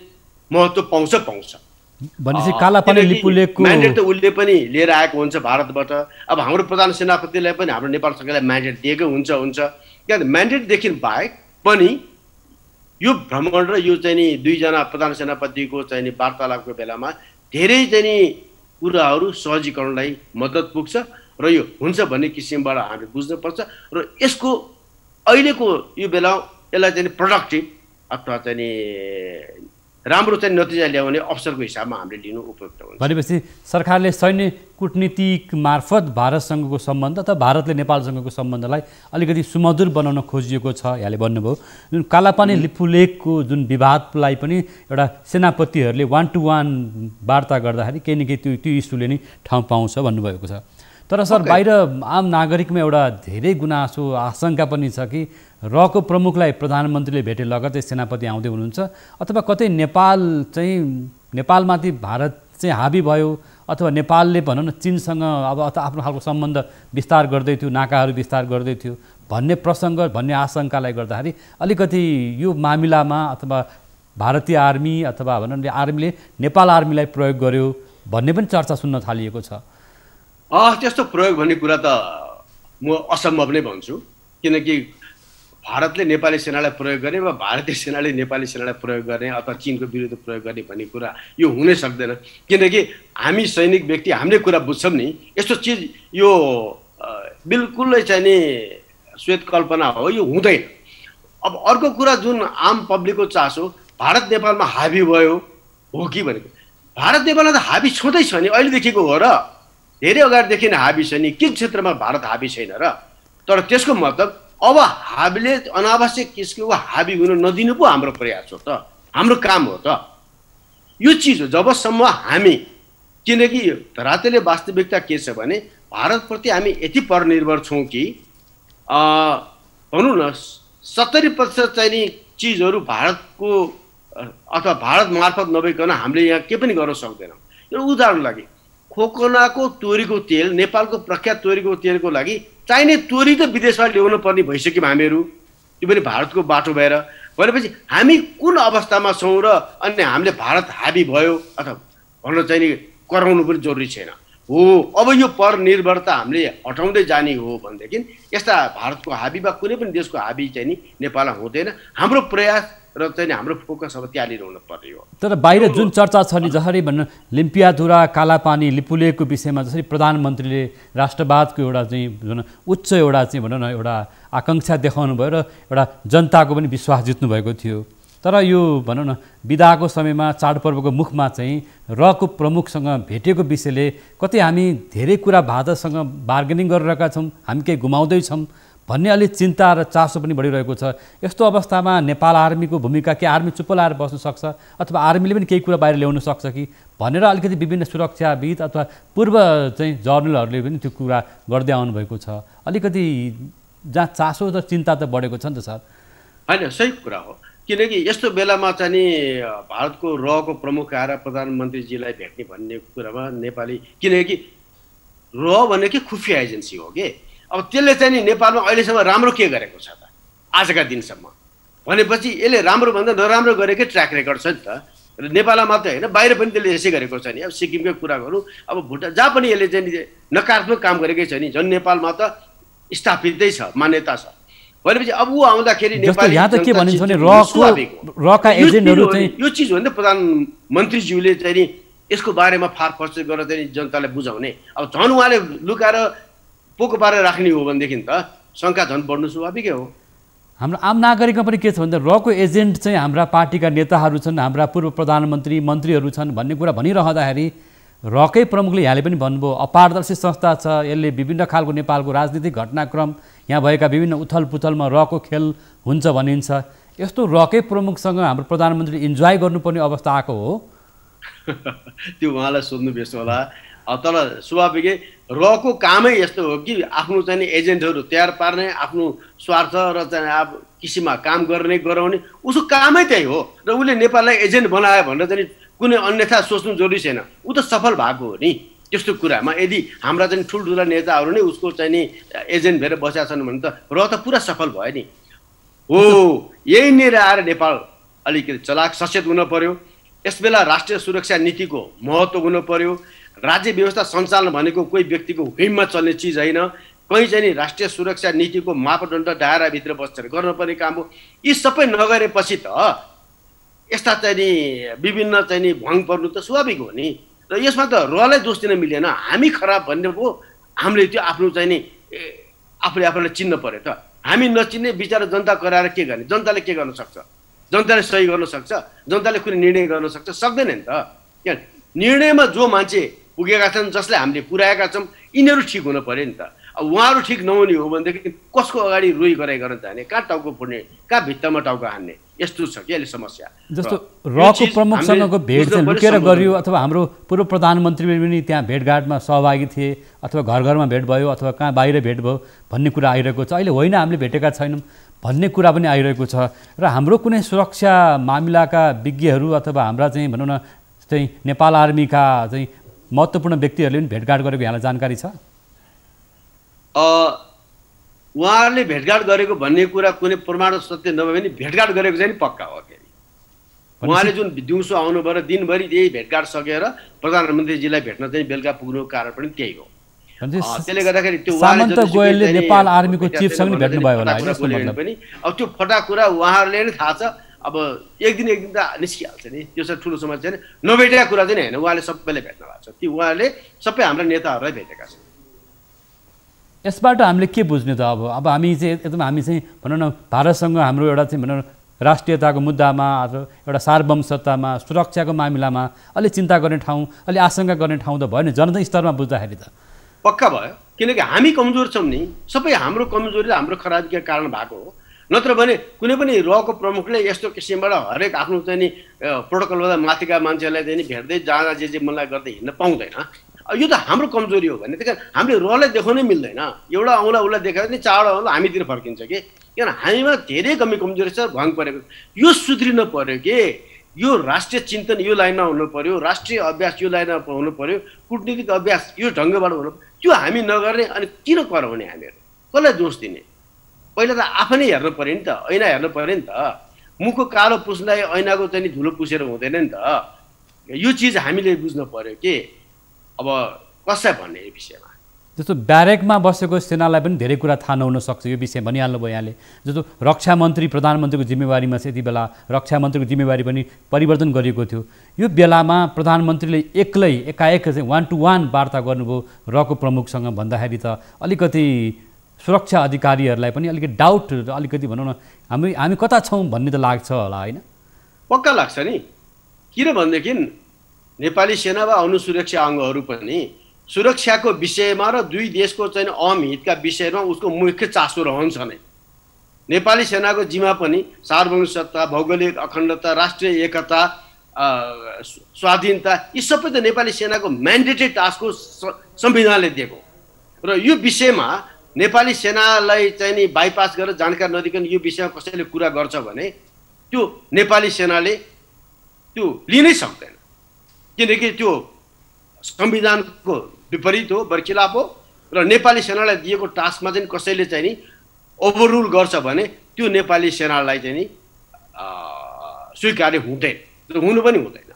महत्त्व पाउँछ भनेपछि कालापानी लिपुलेको म्यान्डेट त उसले पनि लिएर आएको हुन्छ भारतबाट। अब हाम्रो प्रधान सेनापतिलाई पनि हाम्रो नेपाल सरकारले म्यान्डेट दिएको हुन्छ। किनभने म्यान्डेटदेखि बाहेक पनि यो भ्रमण र यो चाहिँ नि दुईजना प्रधान सेनापतिको चाहिँ नि वार्तालापको बेलामा धेरै चाहिँ नि कुराहरू सहजीकरणलाई मद्दत पुग्छ र यो हुन्छ भन्ने किसिमबाट हामीले बुझ्नुपर्छ। र यसको अहिलेको यो बेला यसलाई चाहिँ प्रोडक्टिभ अथवा चाहिँ नि राम्रो चाहिँ नतिजा ल्याउने अवसरको हिसाबमा हामीले लिनु उपयुक्त हुन्छ। भनेपछि सरकारले सैन्य कूटनीतिक मार्फत भारतसँगको सम्बन्ध अथवा भारतले नेपालसँगको सम्बन्धलाई अलिकति सुमधुर बनाउन खोजिएको छ यहाँले भन्नुभयो। जुन कालापानी लिपुलेकको जुन विवादलाई पनि एउटा सेनापतिहरूले 1-to-1 वार्ता गर्दाखेरि केही न केही त्यो इस्युले नै ठाउँ पाउँछ भन्नुभएको छ। तर सर बाहिर आम नागरिकमा एउटा धेरै गुनासो आशंका पनि छ कि रको प्रमुखलाई प्रधानमन्त्रीले भेटे लगतै सेनापति आउँदै हुनुहुन्छ अथवा कतै नेपालमाथि भारत चाहिँ हाबी भयो अथवा नेपालले भनौँ न चीनसँग अब आफ्नो खालको सम्बन्ध विस्तार गर्दै थियो, नाकाहरू विस्तार गर्दै थियो भन्ने प्रसङ्ग भन्ने आशंकालाई गर्दाखेरि अलिकति यो मामिलामा अथवा भारतीय आर्मी अथवा भनौँ न आर्मीले नेपाल आर्मीलाई प्रयोग गर्यो भन्ने पनि चर्चा सुन्न थालिएको छ। त्यस्तो प्रयोग भन्ने कुरा त म असम्भव नै भन्छु। किनकि भारतले नेपाली सेनालाई प्रयोग गर्ने वा भारतीय सेनाले नेपाली सेनालाई प्रयोग गर्ने अथवा चीनको विरुद्ध प्रयोग गर्ने भन्ने कुरा यो हुनै सक्दैन। किनकि हामी सैनिक व्यक्ति हामीले कुरा बुझ्छौँ नि, यस्तो चिज यो बिल्कुलै चाहिँ नि श्वेत कल्पना हो, यो हुँदैन। अब अर्को कुरा जुन आम पब्लिकको चासो भारत नेपालमा हाबी भयो हो कि भनेको, भारत नेपालमा त हाबी छँदैछ नि, अहिलेदेखिको हो र धेरै अगाडिदेखि नै हाबी छ नि। किन क्षेत्रमा भारत हाबी छैन र? तर त्यसको मतलब अब हामीले अनावश्यक किसिमको हाबी हुन नदिनु पो हाम्रो प्रयास हो त, हाम्रो काम हो त। यो चिज हो जबसम्म हामी, किनकि धरातले वास्तविकता के छ भने भारतप्रति हामी यति परनिर्भर छौँ कि भनौँ न 70% चाहिँ नि चिजहरू भारतको अथवा भारत मार्फत नभइकन हामीले यहाँ के पनि गर्न सक्दैनौँ। यो उदाहरण लागि कोकोनाको तोरीको तेल, नेपालको प्रख्यात तोरीको तेलको लागि चाहिने तोरी त विदेशबाट ल्याउनु पर्ने भइसक्यौँ हामीहरू, त्यो पनि भारतको बाटो भएर। भनेपछि हामी कुन अवस्थामा छौँ र अनि हामीले भारत हाबी भयो अथवा भन्न चाहिँ नि कराउनु पनि जरुरी छैन हो। अब यो परनिर्भरता हामीले हटाउँदै जाने हो भनेदेखि यस्ता भारतको हाबी वा कुनै पनि देशको हाबी चाहिँ नि नेपालमा हुँदैन। हाम्रो प्रयास र चाहिँ हाम्रो फोकस अब त्यहाँनिर हुनु पर्ने हो। तर बाहिर जुन चर्चा छ नि, जसरी भन्न लिम्पियाधुरा कालापानी लिपुलेको विषयमा जसरी प्रधानमन्त्रीले राष्ट्रवादको एउटा चाहिँ जुन उच्च एउटा चाहिँ भनौँ न एउटा आकाङ्क्षा देखाउनु भयो र एउटा जनताको पनि विश्वास जित्नु भएको थियो। तर यो भनौँ न बिदाको समयमा चाडपर्वको मुखमा चाहिँ रको प्रमुखसँग भेटेको विषयले कतै हामी धेरै कुरा भारतसँग बार्गेनिङ गरिरहेका छौँ, हामी केही गुमाउँदैछौँ भन्ने अलिक चिन्ता र चासो पनि बढिरहेको छ। यस्तो अवस्थामा नेपाल आर्मीको भूमिका के आर्मी चुप लाएर बस्न सक्छ अथवा आर्मीले पनि केही कुरा बाहिर ल्याउन सक्छ कि भनेर अलिकति विभिन्न सुरक्षाविद अथवा पूर्व चाहिँ जर्नलहरूले पनि त्यो कुरा गर्दै आउनुभएको छ। अलिकति जहाँ चासो र चिन्ता त बढेको छ नि त सर। होइन, सही कुरा हो। किनकि यस्तो बेलामा चाहिँ नि भारतको रको प्रमुख आएर प्रधानमन्त्रीजीलाई भेट्ने भन्ने कुरामा नेपाली, किनकि र भनेको खुफिया एजेन्सी हो कि, अब त्यसले चाहिँ नि नेपालमा अहिलेसम्म राम्रो के गरेको छ त आजका दिनसम्म भनेपछि यसले राम्रो भन्दा नराम्रो गरेकै ट्र्याक रेकर्ड छ नि त। र नेपालमा मात्रै होइन बाहिर पनि त्यसले यसै गरेको छ नि। अब सिक्किमकै कुरा गरौँ, अब भुटान जहाँ पनि यसले चाहिँ नकारात्मक काम गरेकै छ नि। झन् नेपालमा त स्थापितै छ, मान्यता छ। भनेपछि अब ऊ आउँदाखेरि नेपाली यहाँ त के भनिन्छ भने रका एजेन्टहरू चाहिँ यो चिज हो नि त, प्रधानमन्त्रीज्यूले चाहिँ नि यसको बारेमा फारफर्च गरेर चाहिँ जनतालाई बुझाउने। अब झन् उहाँले लुकाएर पोको पारेर राख्ने हो भनेदेखि त शङ्का झन् बढ्नु स्वाभाविकै हो। हाम्रो आम नागरिकमा पनि के छ भन्दा रको एजेन्ट चाहिँ हाम्रा पार्टीका नेताहरू छन्, हाम्रा पूर्व प्रधानमन्त्री मन्त्रीहरू छन् भन्ने कुरा भनिरहँदाखेरि रकै प्रमुखले यहाँले पनि भन्नुभयो अपारदर्शी संस्था छ, यसले विभिन्न खालको नेपालको राजनीतिक घटनाक्रम यहाँ भएका विभिन्न उथलपुथलमा रको खेल हुन्छ भनिन्छ। यस्तो रकै प्रमुखसँग हाम्रो प्रधानमन्त्री इन्जोय गर्नुपर्ने अवस्था आएको हो। त्यो उहाँलाई सोध्नु बेस होला। तर स्वाभाविकै रको कामै यस्तो हो कि आफ्नो चाहिँ एजेन्टहरू तयार पार्ने, आफ्नो स्वार्थ र चाहिँ अब किसिममा काम गर्ने गराउने, उसको कामै त्यही हो। र उसले नेपाललाई एजेन्ट बनायो भनेर चाहिँ कुनै अन्यथा सोच्नु जरुरी छैन। ऊ त सफल भएको हो नि त्यस्तो कुरामा। यदि हाम्रा चाहिँ ठुल्ठुला नेताहरू नै उसको चाहिँ नि एजेन्ट भएर बसेका छन् भने त र त पुरा सफल भयो नि हो। यहीँनिर आएर नेपाल अलिकति चलाक सचेत हुन पर्यो। यसबेला राष्ट्रिय सुरक्षा नीतिको महत्त्व हुन पर्यो। राज्य व्यवस्था सञ्चालन भनेको कोही व्यक्तिको हुइममा चल्ने चिज होइन। कहीँ चाहिँ नि राष्ट्रिय सुरक्षा नीतिको मापदण्ड दायराभित्र बसेर गर्नुपर्ने काम हो। यी सबै नगरेपछि त यस्ता चाहिँ नि विभिन्न चाहिँ नि भङ पर्नु त स्वाभाविक हो नि। र यसमा त रलाई दोष दिन मिलेन। हामी खराब भन्ने पो हामीले त्यो आफ्नो चाहिँ नि आफूले आफूलाई चिन्न पर्यो त। हामी नचिन्ने बिचारा जनता कराएर के गर्ने? जनताले के गर्न सक्छ? जनताले सही गर्न सक्छ? जनताले कुनै निर्णय गर्न सक्छ? सक्दैन नि त। किन निर्णयमा जो मान्छे पुगेका छन्, जसले हामीले पुर्याएका छौँ, यिनीहरू ठिक हुनु पर्यो नि त। अब उहाँहरू ठिक नहुने हो भनेदेखि कसको अगाडि रोइ गराइ गर्न जाने, कहाँ टाउको फोड्ने, कहाँ भित्तामा टाउको हान्ने, यस्तो छ कि अहिले समस्या। जस्तो रको प्रमुखसँगको भेट चाहिँ लुकेर गरियो अथवा हाम्रो पूर्व प्रधानमन्त्री पनि त्यहाँ भेटघाटमा सहभागी थिए अथवा घर घरमा भेट भयो अथवा कहाँ बाहिर भेट भयो भन्ने कुरा आइरहेको छ। अहिले होइन हामीले भेटेका छैनौँ भन्ने कुरा पनि आइरहेको छ। र हाम्रो कुनै सुरक्षा मामिलाका विज्ञहरू अथवा हाम्रा चाहिँ भनौँ न चाहिँ नेपाल आर्मीका चाहिँ महत्त्वपूर्ण व्यक्तिहरूले पनि भेटघाट गरेको यहाँलाई जानकारी छ? उहाँहरूले भेटघाट गरेको भन्ने कुरा कुनै प्रमाण सत्य नभए पनि भेटघाट गरेको चाहिँ पक्का हो। उहाँले जुन दिउँसो आउनुभयो र दिनभरि यही भेटघाट सकेर प्रधानमन्त्रीजीलाई भेट्न चाहिँ बेलुका पुग्नुको कारण पनि त्यही हो। त्यसले गर्दाखेरि त्यो सामन्त गोयलले नेपाल आर्मीको चिफसँग भेट्नुभयो होला पनि। अब त्यो फटा कुरा उहाँहरूले नै थाहा छ। अब एक दिन त निस्किहाल्छ नि, त्यो चाहिँ ठुलो समस्या छैन। नभेटेका कुरा चाहिँ होइन, उहाँले सबैले भेट्नु भएको छ। त्यो उहाँले सबै हाम्रा नेताहरूलाई भेटेका छन्। यसबाट हामीले के बुझ्ने त? अब हामी चाहिँ एकदम हामी चाहिँ भनौँ न भारतसँग हाम्रो एउटा चाहिँ भनौँ न राष्ट्रियताको मुद्दामा अथवा एउटा सार्वभौमसत्तामा सुरक्षाको मामिलामा अलि चिन्ता गर्ने ठाउँ, अलि आशंका गर्ने ठाउँ त भयो नि जनता स्तरमा बुझ्दाखेरि त पक्का भयो। किनकि हामी कमजोर छौँ नि, सबै हाम्रो कमजोरी हाम्रो खराबीका कारण भएको हो। नत्र भने कुनै पनि रको प्रमुखले यस्तो किसिमबाट हरेक आफ्नो चाहिँ नि प्रोटोकलभन्दा माथिका मान्छेलाई चाहिँ नि भेट्दै जहाँ जे मनलाई गर्दै हिँड्न पाउँदैन। यो त हाम्रो कमजोरी हो भने त्यही कारण हामीले रलाई देखाउनै मिल्दैन। एउटा औँला उसलाई देखायो भने चारवटा औँला हामीतिर फर्किन्छ कि। किन हामीमा धेरै कमी कमजोरी छ, भङ परेको। यो सुध्रिन पर्यो कि यो राष्ट्रिय चिन्तन यो लाइनमा हुनु पर्यो, राष्ट्रिय अभ्यास यो लाइनमा हुनु पर्यो, कूटनीतिक अभ्यास यो ढङ्गबाट हुनु, त्यो हामी नगर्ने अनि किन कराउने हामीहरू? कसलाई दोष दिने? पहिला त आफै नै हेर्नु पर्यो नि त, ऐना हेर्नु पर्यो नि त। मुखको कालो पुस्नलाई ऐनाको चाहिँ धुलो पुसेर हुँदैन नि त। यो चिज हामीले बुझ्नु पर्यो कि अब कसलाई भन्ने यो विषयमा। जस्तो ब्यारेकमा बसेको सेनालाई पनि धेरै कुरा थाहा नहुन सक्छ, यो विषय भनिहाल्नु भयो यहाँले। जस्तो रक्षा मन्त्री प्रधानमन्त्रीको जिम्मेवारीमा चाहिँ यति बेला रक्षा मन्त्रीको जिम्मेवारी पनि परिवर्तन गरिएको थियो। यो बेलामा प्रधानमन्त्रीले एकाएक चाहिँ 1-to-1 वार्ता गर्नुभयो रको प्रमुखसँग भन्दाखेरि त अलिकति सुरक्षा अधिकारीहरूलाई पनि अलिकति डाउट, अलिकति भनौँ न हामी कता छौँ भन्ने त लाग्छ होला, होइन? पक्का लाग्छ नि। किनभनेदेखि नेपाली सेना वा अन्य सुरक्षा अङ्गहरू पनि सुरक्षाको विषयमा र दुई देशको चाहिँ अहम हितका विषयमा उसको मुख्य चासो रहन्छ नै। नेपाली सेनाको जिम्मा पनि सार्वभौमिकता, भौगोलिक अखण्डता, राष्ट्रिय एकता, स्वाधीनता, यी सबै त नेपाली सेनाको म्यान्डेटेड टास्क हो, संविधानले दिएको। र यो विषयमा नेपाली सेनालाई चाहिँ नि बाइपास गरेर जानकारी नदिकन यो विषयमा कसैले कुरा गर्छ भने त्यो नेपाली सेनाले त्यो लिनै सक्दैन, किनकि त्यो संविधानको विपरीत हो, बर्खिलाफ हो। र नेपाली सेनालाई दिएको टास्कमा चाहिँ कसैले चाहिँ नि ओभररुल गर्छ भने त्यो नेपाली सेनालाई चाहिँ नि स्वीकार्य हुँदैन, हुनु पनि हुँदैन।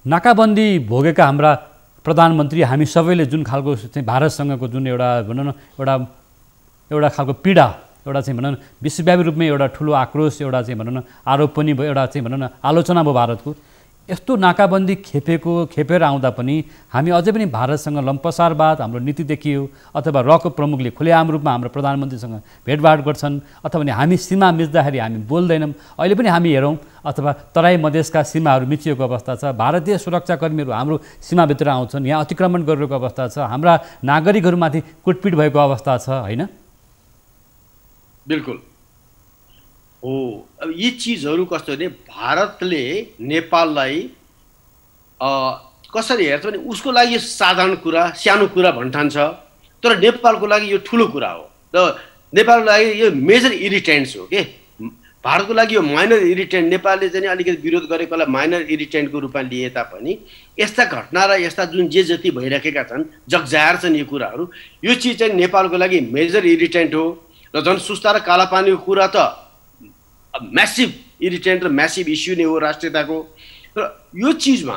नाकाबन्दी भोगेका हाम्रा प्रधानमन्त्री हामी सबैले जुन खालको चाहिँ भारतसँगको जुन एउटा भनौँ न एउटा खालको पीडा, एउटा चाहिँ भनौँ न विश्वव्यापी रूपमा एउटा ठुलो आक्रोश, एउटा चाहिँ भनौँ न आरोप पनि भयो, एउटा चाहिँ भनौँ न आलोचना भयो भारतको। यस्तो नाकाबन्दी खेपेर आउँदा पनि हामी अझै पनि भारतसँग लम्पसारवाद हाम्रो नीति देखियो, अथवा रको प्रमुखले खुलेआम रूपमा हाम्रो प्रधानमन्त्रीसँग भेटभाट गर्छन्, अथवा भने हामी सीमा मिच्दाखेरि हामी बोल्दैनौँ। अहिले पनि हामी हेरौँ अथवा तराई मधेसका सीमाहरू मिचिएको अवस्था छ, भारतीय सुरक्षाकर्मीहरू हाम्रो सीमाभित्र आउँछन्, यहाँ अतिक्रमण गरिरहेको अवस्था छ, हाम्रा नागरिकहरूमाथि कुटपिट भएको अवस्था छ, होइन? बिल्कुल हो। अब यी चिजहरू कस्तो भने भारतले नेपाललाई कसरी हेर्छ भने उसको लागि साधारण कुरा, सानो कुरा भन्ठान्छ, तर नेपालको लागि यो ठुलो कुरा हो। र नेपालको लागि यो मेजर इरिटेन्ट्स हो कि भारतको लागि यो माइनर इरिटेन्ट। नेपालले चाहिँ अलिकति विरोध गरेकोलाई माइनर इरिटेन्टको रूपमा लिए तापनि यस्ता घटना र यस्ता जुन जे जति भइरहेका छन्, जगजाहेर छन् यी कुराहरू, यो चिज चाहिँ नेपालको लागि मेजर इरिटेन्ट हो। र झन् सुस्ता र कालापानीको कुरा त म्यासिभ इरिटेन्ट र म्यासिभ इस्यु नै हो राष्ट्रियताको। र यो चिजमा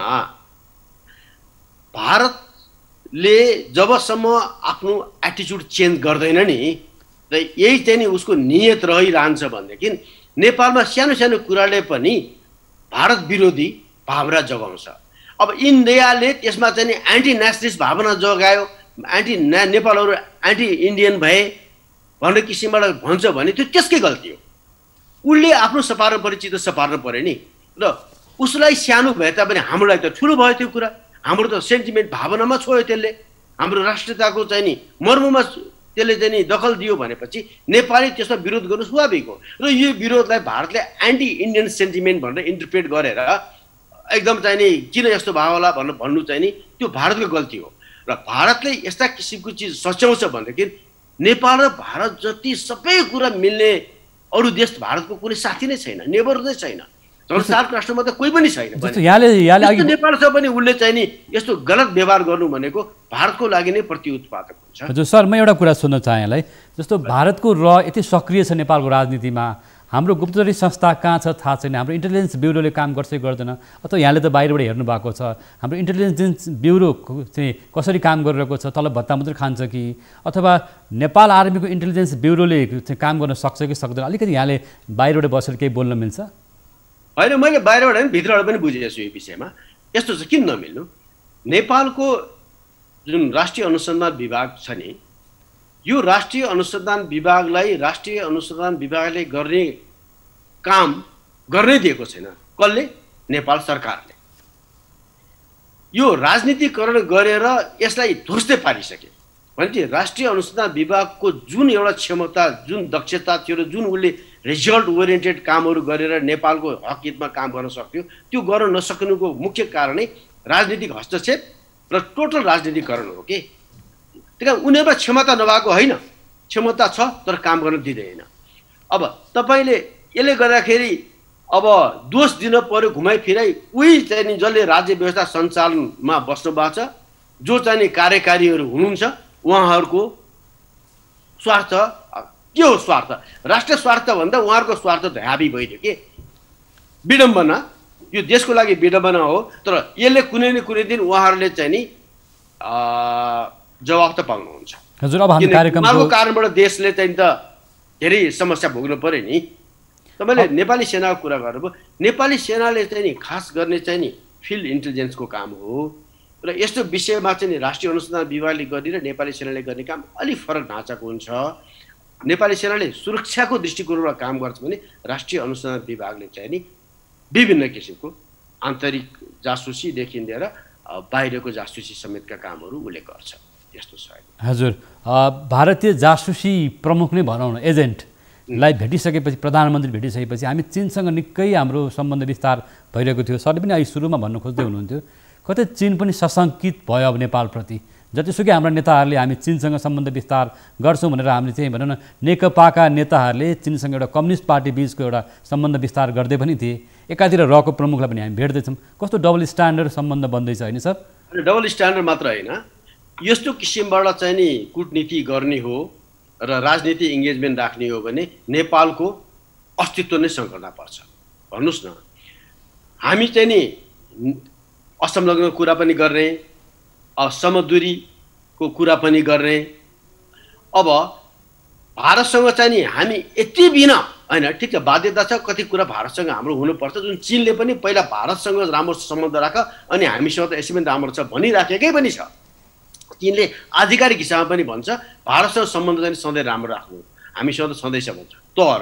भारतले जबसम्म आफ्नो एटिच्युड चेन्ज गर्दैन नि, र यही चाहिँ नि उसको नियत रहिरहन्छ भनेदेखि नेपालमा सानो सानो कुराले पनि भारत विरोधी भावना जगाउँछ। अब इन्डियाले त्यसमा चाहिँ नि एन्टी नेसनलिस्ट भावना जगायो, नेपालहरू एन्टी इन्डियन भए भन्ने किसिमबाट भन्छ भने त्यो त्यसकै गल्ती हो। उसले आफ्नो सपार्नु पर्ने चिज त सपार्नु पर्यो नि। र उसलाई सानो भए तापनि हाम्रो लागि त ठुलो भयो त्यो कुरा। हाम्रो त सेन्टिमेन्ट भावनामा छोयो त्यसले, हाम्रो राष्ट्रियताको चाहिँ नि मर्ममा त्यसले चाहिँ नि दखल दियो भनेपछि नेपालले त्यसमा विरोध गर्नु स्वाभाविक हो। र यो विरोधलाई भारतले एन्टी इन्डियन सेन्टिमेन्ट भनेर इन्टरप्रेट गरेर एकदम चाहिँ नि किन यस्तो भयो होला भन्नु चाहिँ नि त्यो भारतको गल्ती हो। र भारतले यस्ता किसिमको चिज सच्याउँछ भनेदेखि नेपाल र भारत जति सबै कुरा मिल्ने अरू देश भारतको कुनै साथी नै छैन, नेबर नै छैन, संसारको राष्ट्रमा त कोही पनि छैन। नेपालसँग पनि उसले चाहिँ नि यस्तो गलत व्यवहार गर्नु भनेको भारतको लागि नै प्रतिउत्पादक हुन्छ। हजुर सर, म एउटा कुरा सोध्न चाहेँ यहाँलाई। जस्तो भारतको यति सक्रिय छ नेपालको राजनीतिमा, हाम्रो गुप्तचरी संस्था कहाँ छ थाहा छैन, हाम्रो इन्टेलिजेन्स ब्युरोले काम गर्छ गर्दैन, अथवा यहाँले त बाहिरबाट हेर्नु भएको छ हाम्रो इन्टेलिजेन्स ब्युरो चाहिँ कसरी काम गरिरहेको छ, तलब भत्ता मात्रै खान्छ कि, अथवा नेपाल आर्मीको इन्टेलिजेन्स ब्युरोले चाहिँ काम गर्न सक्छ कि सक्दैन, अलिकति यहाँले बाहिरबाट बसेर केही बोल्न मिल्छ? होइन, मैले बाहिरबाट पनि भित्रबाट पनि बुझेको छु यो विषयमा। यस्तो छ, किन नमिल्नु? नेपालको जुन राष्ट्रिय अनुसन्धान विभाग छ नि, यो राष्ट्रिय अनुसन्धान विभागले गर्ने काम गर्नै दिएको छैन। कसले? नेपाल सरकारले। यो राजनीतिकरण गरेर यसलाई ध्वस्तै पारिसके। भने राष्ट्रिय अनुसन्धान विभागको जुन एउटा क्षमता, जुन दक्षता थियो र जुन उसले रिजल्ट ओरिएन्टेड कामहरू गरेर नेपालको हक हितमा काम गर्न सक्थ्यो, त्यो गर्न नसक्नुको मुख्य कारणै राजनीतिक हस्तक्षेप र टोटल राजनीतिकरण हो कि। त्यही कारण उनीहरूमा क्षमता नभएको होइन, क्षमता छ तर काम गर्न दिँदैन। अब तपाईँले यसले गर्दाखेरि अब दोष दिन पर्यो घुमाइ फिराइ उही चाहिँ नि जसले राज्य व्यवस्था सञ्चालनमा बस्नु भएको छ, जो चाहिँ नि कार्यकारीहरू हुनुहुन्छ, उहाँहरूको स्वार्थ के हो? स्वार्थ राष्ट्रिय स्वार्थ भन्दा उहाँहरूको स्वार्थ त हाबी भइदियो के। विडम्बना, यो देशको लागि विडम्बना हो। तर यसले कुनै न कुनै दिन उहाँहरूले चाहिँ नि जवाफ त पाउनुहुन्छ। हजुर, अब हामी कार्यक्रमको कारणबाट देशले चाहिँ त धेरै समस्या भोग्नु पर्यो नि। तपाईँले नेपाली सेनाको कुरा गर्नुभयो। नेपाली सेनाले चाहिँ नि खास गर्ने चाहिँ नि फिल्ड इन्टेलिजेन्सको काम हो र यस्तो विषयमा चाहिँ नि राष्ट्रिय अनुसन्धान विभागले गर्ने र नेपाली सेनाले गर्ने काम अलिक फरक ढाँचाको हुन्छ। नेपाली सेनाले सुरक्षाको दृष्टिकोणबाट काम गर्छ भने राष्ट्रिय अनुसन्धान विभागले चाहिँ नि विभिन्न किसिमको आन्तरिक जासुसीदेखि लिएर बाहिरको जासुसी समेतका कामहरू उसले गर्छ। यस्तो छ। हजुर, भारतीय जासुसी प्रमुख नै भनौँ न, एजेन्टलाई भेटिसकेपछि, प्रधानमन्त्री भेटिसकेपछि हामी चीनसँग निकै हाम्रो सम्बन्ध विस्तार भइरहेको थियो। सरले पनि अहिले सुरुमा भन्नु खोज्दै हुनुहुन्थ्यो कतै चीन पनि सशङ्कित भयो अब नेपालप्रति। जतिसुकै हाम्रा नेताहरूले हामी चीनसँग सम्बन्ध विस्तार गर्छौँ भनेर हामीले चाहिँ भनौँ न नेकपाका नेताहरूले चीनसँग एउटा कम्युनिस्ट पार्टी बिचको एउटा सम्बन्ध विस्तार गर्दै पनि थिए। एकातिर रको प्रमुखलाई पनि हामी भेट्दैछौँ। कस्तो डबल स्ट्यान्डर्ड सम्बन्ध बन्दैछ होइन सर? डबल स्ट्यान्डर्ड मात्र होइन, यस्तो किसिमबाट चाहिँ नि कूटनीति गर्ने हो र राजनीति इङ्गेजमेन्ट राख्ने हो भने नेपालको अस्तित्व नै सङ्कटमा पर्छ। भन्नुहोस् न, हामी चाहिँ नि असंलग्न कुरा पनि गर्ने, समदूरीको कुरा पनि गर्ने। अब भारतसँग चाहिँ नि हामी यति बिना होइन, ठिक छ बाध्यता छ, कति कुरा भारतसँग हाम्रो हुनुपर्छ। जुन चीनले पनि पहिला भारतसँग राम्रो सम्बन्ध राख अनि हामीसँग त यसै पनि राम्रो छ भनिराखेकै पनि छ। चीनले आधिकारिक हिसाबमा पनि भन्छ भारतसँग सम्बन्ध चाहिँ सधैँ राम्रो राख्नु, हामीसँग त सधैँ भन्छ। तर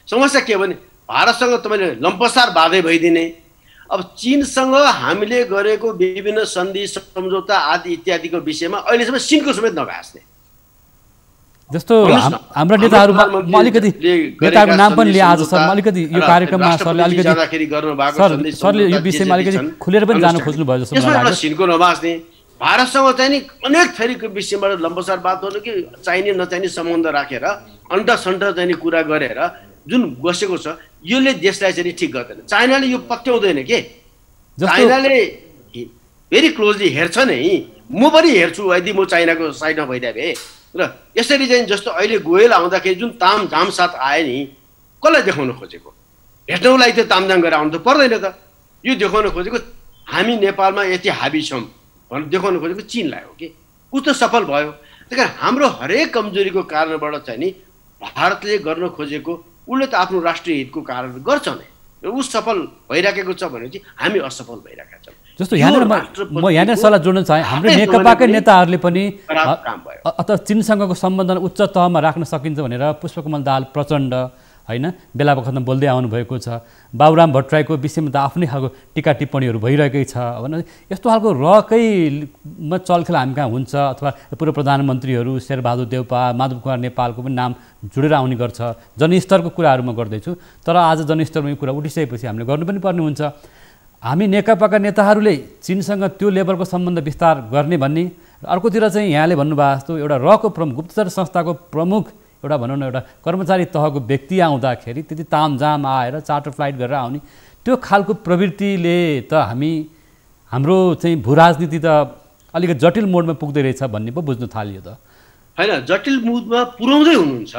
समस्या के हो भने भारतसँग तपाईँले लम्पसार बाधै भइदिने। अब चीनसँग हामीले गरेको विभिन्न सन्धि सम्झौता आदि इत्यादिको विषयमा अहिलेसम्म सिनको समेत नघाँस्ने। जस्तो हाम्रा नेताहरूमा म अलिकति नेताको नाम पनि लिए आज सर, अलिकति यो कार्यक्रममा सरले अलिकति सरले यो विषयमा अलिकति खुलेर पनि जानु खोज्नु भयो जस्तो मलाई लाग्यो। सिनको नभाँच्ने, भारतसँग चाहिँ नि अनेक थरीको विषयबाट लम्पसार बात गर्नु कि चाहिने नचाहिने सम्बन्ध राखेर अन्टसन्ट चाहिँ नि कुरा गरेर जुन बसेको छ यसले देशलाई चाहिँ ठिक गर्दैन। चाइनाले यो पत्याउँदैन के, चाइनाले भेरी क्लोजली हेर्छ नै। म पनि हेर्छु यदि म चाइनाको साइडमा भइदिए भए। र यसरी चाहिँ जस्तो अहिले गोयल आउँदाखेरि जुन तामझाम साथ आए नि, कसलाई देखाउन खोजेको? भेट्नको लागि त तामझाम गरेर आउनु त पर्दैन त। यो देखाउन खोजेको हामी नेपालमा यति हाबी छौँ भनेर देखाउन खोजेको चीनलाई हो कि। ऊ त सफल भयो। त्यही कारण हाम्रो हरेक कमजोरीको कारणबाट चाहिँ नि भारतले गर्न खोजेको उसले त आफ्नो राष्ट्रिय हितको कारण गर्छ नै। र ऊ सफल भइराखेको छ भने चाहिँ हामी असफल भइरहेका छौँ। जस्तो यहाँनिर म यहाँनिर सल्लाह जोड्न चाहेँ, हाम्रो नेकपाकै नेताहरूले पनि अथवा चीनसँगको सम्बन्ध उच्च तहमा राख्न सकिन्छ भनेर पुष्पकमल दाहाल प्रचण्ड होइन बेला बखतमा बोल्दै आउनुभएको छ। बाबुराम भट्टराईको विषयमा त आफ्नै खालको टिका टिप्पणीहरू भइरहेकै छ भने यस्तो खालको रकैमा चलखेल हामी कहाँ हुन्छ। अथवा पूर्व प्रधानमन्त्रीहरू शेरबहादुर देउपा, माधव कुमार नेपालको पनि नाम जोडेर आउने गर्छ। जनस्तरको कुराहरू म गर्दैछु, तर आज जनस्तरमा यो कुरा उठिसकेपछि हामीले गर्नु पनि पर्ने हुन्छ। हामी नेकपाका नेताहरूले चीनसँग त्यो लेभलको सम्बन्ध विस्तार गर्ने भन्ने, अर्कोतिर चाहिँ यहाँले भन्नुभएको जस्तो एउटा रको प्रमुख, गुप्तचर संस्थाको प्रमुख एउटा भनौँ न एउटा कर्मचारी तहको व्यक्ति आउँदाखेरि त्यति तामझाम आएर चार्टर फ्लाइट गरेर आउने त्यो खालको प्रवृत्तिले त हाम्रो चाहिँ भू राजनीति त अलिकति जटिल मोडमा पुग्दै रहेछ भन्ने पो बुझ्नु थालियो त होइन। जटिल मोडमा पुर्याउँदै हुनुहुन्छ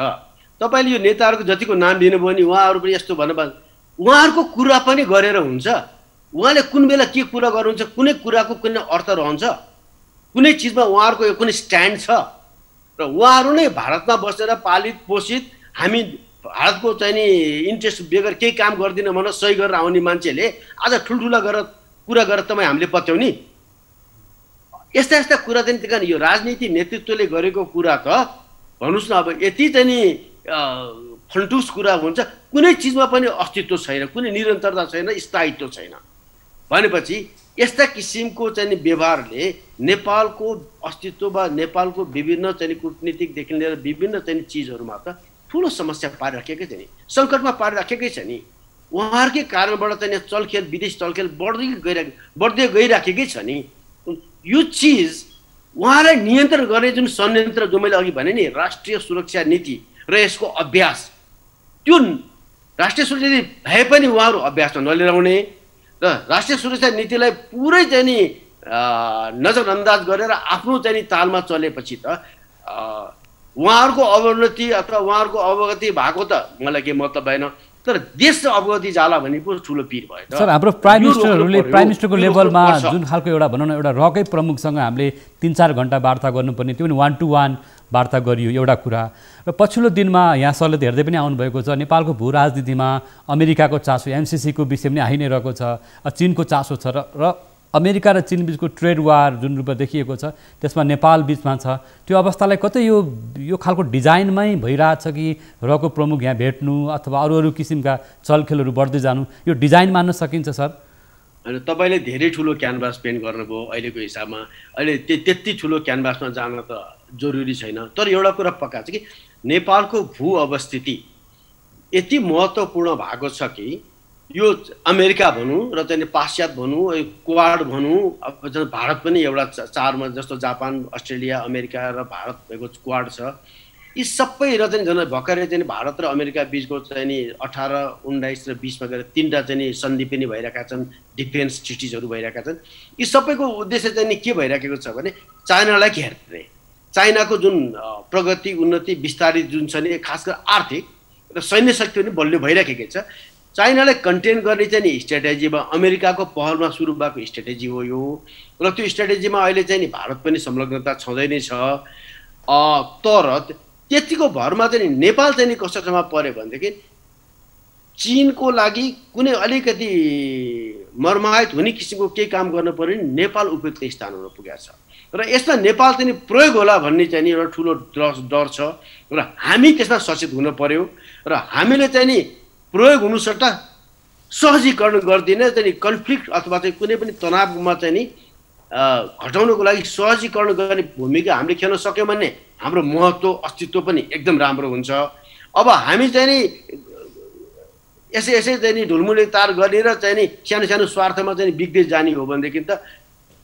तपाईँले। यो नेताहरूको जतिको नाम दिनुभयो नि उहाँहरू पनि यस्तो भन्नुभयो, उहाँहरूको कुरा पनि गरेर हुन्छ। उहाँले कुन बेला के कुरा गर्नुहुन्छ, कुनै कुराको कुनै अर्थ रहन्छ, कुनै चिजमा उहाँहरूको कुनै स्ट्यान्ड छ। र उहाँहरू नै भारतमा बसेर पालित पोषित हामी भारतको चाहिँ नि इन्ट्रेस्ट बेगर केही काम गर्दिनँ भनेर सही गरेर आउने मान्छेले आज ठुल्ठुला गरेर कुरा गरेर तपाईँ हामीले पत्याउने यस्ता यस्ता कुरा चाहिँ। त्यही कारण यो राजनीति नेतृत्वले गरेको कुरा त भन्नुहोस् न, अब यति चाहिँ नि फन्टुस कुरा हुन्छ, कुनै चिजमा पनि अस्तित्व छैन, कुनै निरन्तरता छैन, स्थायित्व छैन भनेपछि यस्ता किसिमको चाहिँ व्यवहारले नेपालको अस्तित्व वा नेपालको विभिन्न चाहिँ कूटनीतिकदेखि लिएर विभिन्न चाहिँ चिजहरूमा त ठुलो समस्या पारिराखेकै छ नि, सङ्कटमा पारिराखेकै छ नि। उहाँहरूकै कारणबाट चाहिँ चलखेल, विदेश चलखेल बढ्दै गइराखेकै छ नि। यो चिज उहाँलाई नियन्त्रण गर्ने जुन संयन्त्र जो मैले अघि भने नि राष्ट्रिय सुरक्षा नीति र यसको अभ्यास, त्यो राष्ट्रिय सुरक्षा नीति भए पनि उहाँहरू अभ्यासमा नलिएर र राष्ट्रिय सुरक्षा नीतिलाई पुरै चाहिँ नि नजरअन्दाज गरेर आफ्नो चाहिँ नि तालमा चलेपछि त उहाँहरूको अवनति अथवा उहाँहरूको अवगति भएको त मलाई के मतलब भएन, तर देश अवगति जाला भने पो ठुलो पीर भयो। सर, हाम्रो प्राइम मिनिस्टरको लेभलमा जुन खालको एउटा भनौँ न एउटा रकै प्रमुखसँग हामीले 3-4 घन्टा वार्ता गर्नुपर्ने, त्यो पनि 1-to-1 वार्ता गरियो एउटा कुरा। र पछिल्लो दिनमा यहाँ सरले त हेर्दै पनि आउनुभएको छ, नेपालको भू राजनीतिमा अमेरिकाको चासो, एमसिसीको विषय पनि आइ नै रहेको छ, चीनको चासो छ र अमेरिका र चीन बिचको ट्रेड वार जुन रूपमा देखिएको छ त्यसमा नेपाल बिचमा छ। त्यो अवस्थालाई कतै यो खालको डिजाइनमै भइरहेछ कि रको प्रमुख यहाँ भेट्नु अथवा अरू किसिमका चलखेलहरू बढ्दै जानु, यो डिजाइन मान्न सकिन्छ सर? अनि तपाईँले धेरै ठुलो क्यानभास पेन्ट गर्नुभयो अहिलेको हिसाबमा, अहिले त्यति ठुलो क्यानभासमा जान त जरुरी छैन। तर एउटा कुरा पक्का छ कि नेपालको भू अवस्थिति यति महत्त्वपूर्ण भएको छ कि यो अमेरिका भनौँ र चाहिँ पाश्चात्य भनौँ, क्वाड भनौँ, अब भारत पनि एउटा चारमा जस्तो जापान, अस्ट्रेलिया, अमेरिका र भारत भएको क्वाड छ। यी सबै र चाहिँ भर्खरै चाहिँ भारत र अमेरिका बिचको चाहिँ नि 18, 19 र 20मा गएर 3टा चाहिँ नि सन्धि पनि भइरहेका छन्, डिफेन्स ट्रिटिजहरू भइरहेका छन्। यी सबैको उद्देश्य चाहिँ नि के भइरहेको छ भने चाइनालाई घेर्ने, चाइनाको जुन प्रगति, उन्नति, विस्तारित जुन छ नि खास गरी आर्थिक र सैन्य शक्ति पनि बलियो भइरहेकै छ। चाइनालाई कन्टेन गर्ने चाहिँ नि स्ट्राटेजीमा अमेरिकाको पहलमा सुरु भएको स्ट्राटेजी हो यो, र त्यो स्ट्राटेजीमा अहिले चाहिँ नि भारत पनि संलग्नता छँदै नै छ। तर त्यतिको भरमा चाहिँ नि नेपाल चाहिँ नि कस्तोमा पर्यो भनेदेखि चीनको लागि कुनै अलिकति मर्माहित हुने किसिमको केही काम गर्नु पर्यो भने नेपाल उपयुक्त स्थानमा पुगेको छ र यसमा नेपाल चाहिँ प्रयोग होला भन्ने चाहिँ नि एउटा ठुलो डर छ र हामी त्यसमा सचेत हुन पर्यो र हामीले चाहिँ नि प्रयोग हुनु सट्टा सहजीकरण गर्दिन चाहिँ कन्फ्लिक्ट अथवा चाहिँ कुनै पनि तनावमा चाहिँ नि घटाउनको लागि सहजीकरण गर्ने भूमिका हामीले खेल्न सक्यौँ भने हाम्रो महत्त्व अस्तित्व पनि एकदम राम्रो हुन्छ। अब हामी चाहिँ नि यसै चाहिँ नि ढुलमुले तार गरेर चाहिँ नि सानो सानो स्वार्थमा चाहिँ बिग्दै जाने हो भनेदेखि त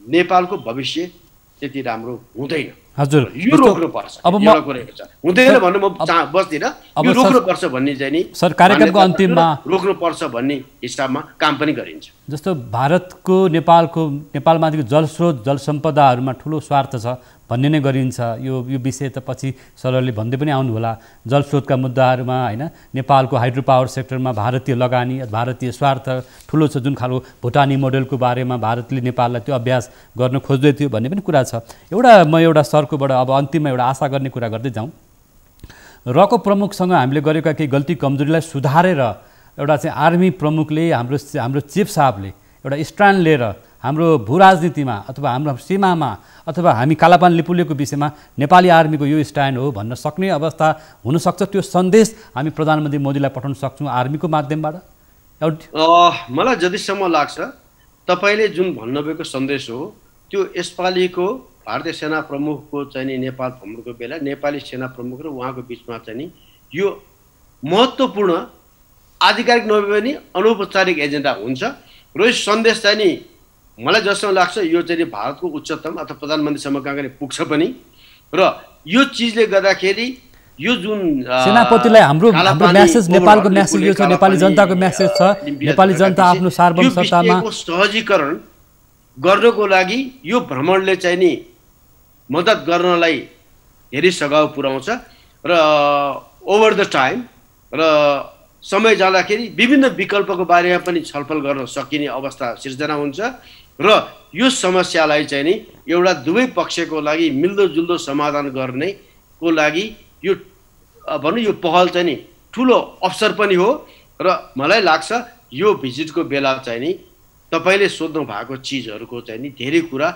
नेपालको भविष्य त्यति राम्रो हुँदैन। हजुर, यो रोक्नुपर्छ। अब हुँदैन भन्नु म बस्दिनँ, यो रोक्नुपर्छ भन्ने चाहिँ नि सर कार्यक्रमको अन्तिममा रोक्नुपर्छ भन्ने हिसाबमा काम पनि गरिन्छ। जस्तो भारतको नेपालमाथिको जलस्रोत जल सम्पदाहरूमा ठुलो स्वार्थ छ भन्ने नै गरिन्छ। यो विषय त पछि सरले भन्दै पनि आउनु होला। जलस्रोतका मुद्दाहरूमा हैन नेपालको हाइड्रो पावर सेक्टरमा भारतीय लगानी, भारतीय स्वार्थ ठुलो छ, जुन खालको भुटानी मोडेलको बारेमा भारतले नेपाललाई त्यो अभ्यास गर्न खोज्दै थियो भन्ने पनि कुरा छ। म एउटा सरकोबाट अब अन्तिममा एउटा आशा गर्ने कुरा गर्दै जाउँ। रको प्रमुखसँग हामीले गरेका केही गल्ती कमजोरीलाई सुधारेर एउटा चाहिँ आर्मी प्रमुखले हाम्रो चिफ साहबले एउटा स्ट्यान्ड लिएर हाम्रो भू राजनीतिमा अथवा हाम्रो सीमामा अथवा हामी कालापानी लिपुलेको विषयमा नेपाली आर्मीको यो स्ट्यान्ड हो भन्न सक्ने अवस्था हुनसक्छ। त्यो सन्देश हामी प्रधानमन्त्री मोदीलाई पठाउन सक्छौँ आर्मीको माध्यमबाट? मलाई जतिसम्म लाग्छ तपाईँले जुन भन्नुभएको सन्देश हो त्यो यसपालिको भारतीय सेना प्रमुखको चाहिँ नि नेपाल भ्रमणको बेला नेपाली सेना प्रमुख र उहाँको बिचमा चाहिँ नि यो महत्त्वपूर्ण आधिकारिक नभए पनि अनौपचारिक एजेन्डा हुन्छ र यो सन्देश चाहिँ नि मलाई जसमा लाग्छ यो चाहिँ भारतको उच्चतम अथवा प्रधानमन्त्रीसम्म कहाँ पुग्छ पनि र यो चिजले गर्दाखेरि यो जुन सेनापतिलाई हाम्रो मेसेज, नेपालको मेसेज यो छ, नेपाली जनताको मेसेज छ, नेपाली जनता आफ्नो सार्वभौम सत्तामा सहजीकरण गर्नको लागि यो भ्रमणले चाहिँ नि मद्दत गर्नलाई धेरै सघाउ पुर्याउँछ र ओभर द टाइम र समय जाँदाखेरि विभिन्न विकल्पको बारेमा पनि छलफल गर्न सकिने अवस्था सिर्जना हुन्छ र यो समस्यालाई चाहिँ नि एउटा दुवै पक्षको लागि मिल्दोजुल्दो समाधान गर्नेको लागि यो भनौँ यो पहल चाहिँ नि ठुलो अवसर पनि हो र मलाई लाग्छ यो भिजिटको बेला चाहिँ नि तपाईँले सोध्नु भएको चिजहरूको चाहिँ नि धेरै कुरा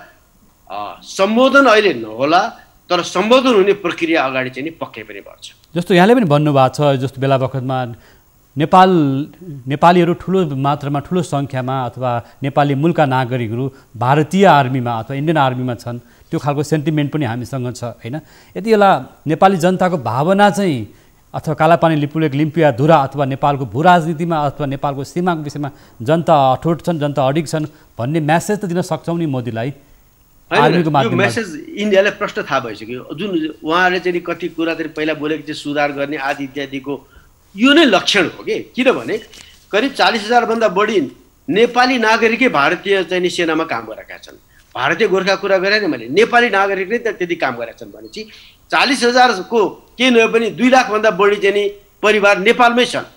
सम्बोधन अहिले नहोला तर सम्बोधन हुने प्रक्रिया अगाडि चाहिँ नि पक्कै पनि बढ्छ। जस्तो यहाँले पनि भन्नुभएको छ जस्तो बेला बखतमा नेपालीहरू ठुलो मात्रामा ठुलो सङ्ख्यामा अथवा नेपाली मूलका नागरिकहरू भारतीय आर्मीमा अथवा इन्डियन आर्मीमा छन्, त्यो खालको सेन्टिमेन्ट पनि हामीसँग छ हैन। यति बेला नेपाली जनताको भावना चाहिँ अथवा कालापानी लिम्पिया धुरा अथवा नेपालको भू राजनीतिमा अथवा नेपालको सीमाको विषयमा जनता अठोट छन्, जनता अडिग छन् भन्ने मेसेज त दिन सक्छौँ नि मोदीलाई आर्मीको माध्यमबाट? यो मेसेज इन्डियालाई प्रष्ट थाहा भइसक्यो। जुन उहाँहरूले चाहिँ कति कुरा चाहिँ पहिला बोलेको चाहिँ सुधार गर्ने आदि इत्यादिको यो नै लक्षण हो कि किनभने करिब 40,000 भन्दा बढी नेपाली नागरिकै भारतीय चाहिँ नि सेनामा काम गरेका छन्। भारतीय गोर्खा कुरा गरेँ नि मैले, नेपाली नागरिक नै त्यति काम गरेका छन् भनेपछि 40,000 को के नभए पनि 2 लाख भन्दा बढी चाहिँ नि परिवार नेपालमै छन्।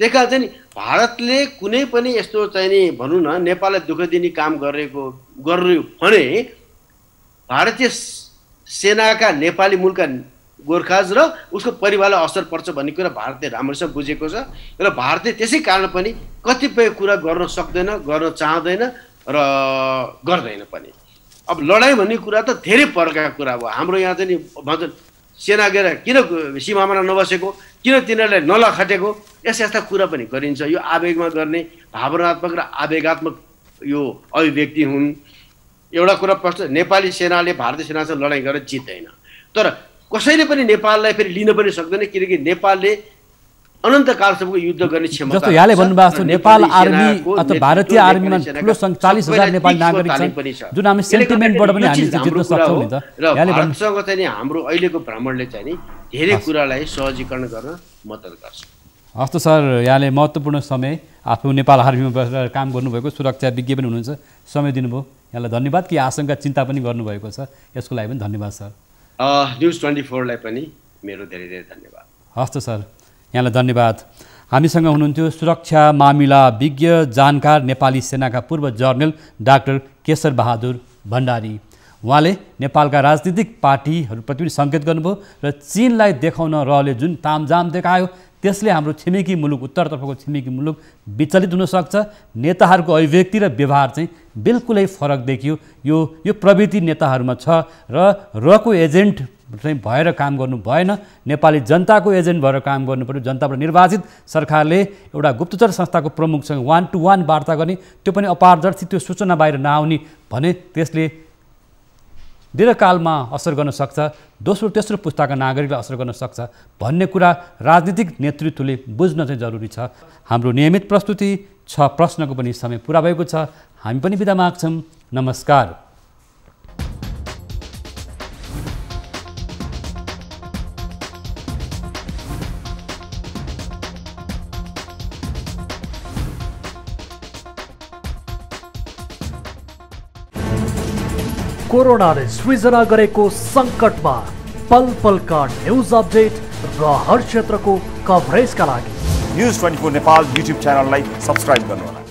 त्यही कारण चाहिँ नि भारतले कुनै पनि यस्तो चाहिँ नि भनौँ न नेपाललाई दुःख दिने काम गर्यो भने भारतीय सेनाका नेपाली मूलका गोर्खाज र उसको परिवारलाई असर पर्छ भन्ने कुरा भारतले राम्रोसँग बुझेको छ र भारतले त्यसै कारण पनि कतिपय कुरा गर्न सक्दैन, गर्न चाहँदैन र गर्दैन पनि। अब लडाइँ भन्ने कुरा त धेरै परका कुरा हो। हाम्रो यहाँ चाहिँ नि भन्छन् सेना गएर किन सीमामा नबसेको, किन तिनीहरूलाई नलखटेको, यस्ता कुरा पनि गरिन्छ। यो आवेगमा गर्ने भावनात्मक र आवेगात्मक यो अभिव्यक्ति हुन्। एउटा कुरा प्रश्न, नेपाली सेनाले भारतीय सेनासँग लडाइँ गरेर जित्दैन, तर कसैले पनि नेपाललाई फेरि लिन पनि सक्दैन किनकि नेपालले अनन्तकालसम्मको युद्ध गर्ने क्षमता जस्तो यहाँले भन्नुभएको छ नेपाल आर्मी अथवा भारतीय आर्मीमा ठुलो 40,000 नेपाली नागरिक छन् जुन हामी सेन्टिमेन्टबाट पनि हामी जित्न सक्छौँ नि त। यहाँले भन्नुसँग चाहिँ नि हाम्रो अहिलेको भ्रमणले चाहिँ नि धेरै कुरालाई सहजीकरण गर्न मद्दत गर्छ। हस् त सर, यहाँले महत्त्वपूर्ण समय आफू नेपाल आर्मीमा बसेर काम गर्नुभएको, सुरक्षा विज्ञ पनि हुनुहुन्छ, समय दिनुभयो, यहाँलाई धन्यवाद। कि आशंका चिन्ता पनि गर्नुभएको छ, यसको लागि पनि धन्यवाद सर। न्युज 24 लाई पनि मेरो धेरै धेरै धन्यवाद। हस् त सर, यहाँलाई धन्यवाद। हामीसँग हुनुहुन्थ्यो सुरक्षा मामिला विज्ञ जानकार नेपाली सेनाका पूर्व जर्नल डाक्टर केशर बहादुर भण्डारी। उहाँले नेपालका राजनीतिक पार्टीहरूप्रति पनि सङ्केत गर्नुभयो र चीनलाई देखाउन रहले जुन तामझाम देखायो त्यसले हाम्रो छिमेकी मुलुक, उत्तरतर्फको छिमेकी मुलुक विचलित हुनसक्छ। नेताहरूको अभिव्यक्ति र व्यवहार चाहिँ बिल्कुलै फरक देखियो। यो प्रवृत्ति नेताहरूमा छ र को एजेन्ट चाहिँ भएर काम गर्नु भएन, नेपाली जनताको एजेन्ट भएर काम गर्नु पर्यो। जनताबाट निर्वाचित सरकारले एउटा गुप्तचर संस्थाको प्रमुखसँग 1-to-1 वार्ता गर्ने, त्यो पनि अपारदर्शी, त्यो सूचना बाहिर नआउने भने त्यसले दीर्घकालमा असर गर्न सक्छ, दोस्रो तेस्रो पुस्ताका नागरिकलाई असर गर्न सक्छ भन्ने कुरा राजनीतिक नेतृत्वले बुझ्न चाहिँ जरुरी छ। हाम्रो नियमित प्रस्तुति 6 प्रश्नको पनि समय पुरा भएको छ। हामी पनि बिदा माग्छौँ। नमस्कार। कोरोनाले सृजना गरेको सङ्कटमा पल पलका न्युज अपडेट र हर क्षेत्रको कभरेजका लागि न्युज 24 नेपाल युट्युब च्यानललाई सब्स्क्राइब गर्नुहोला।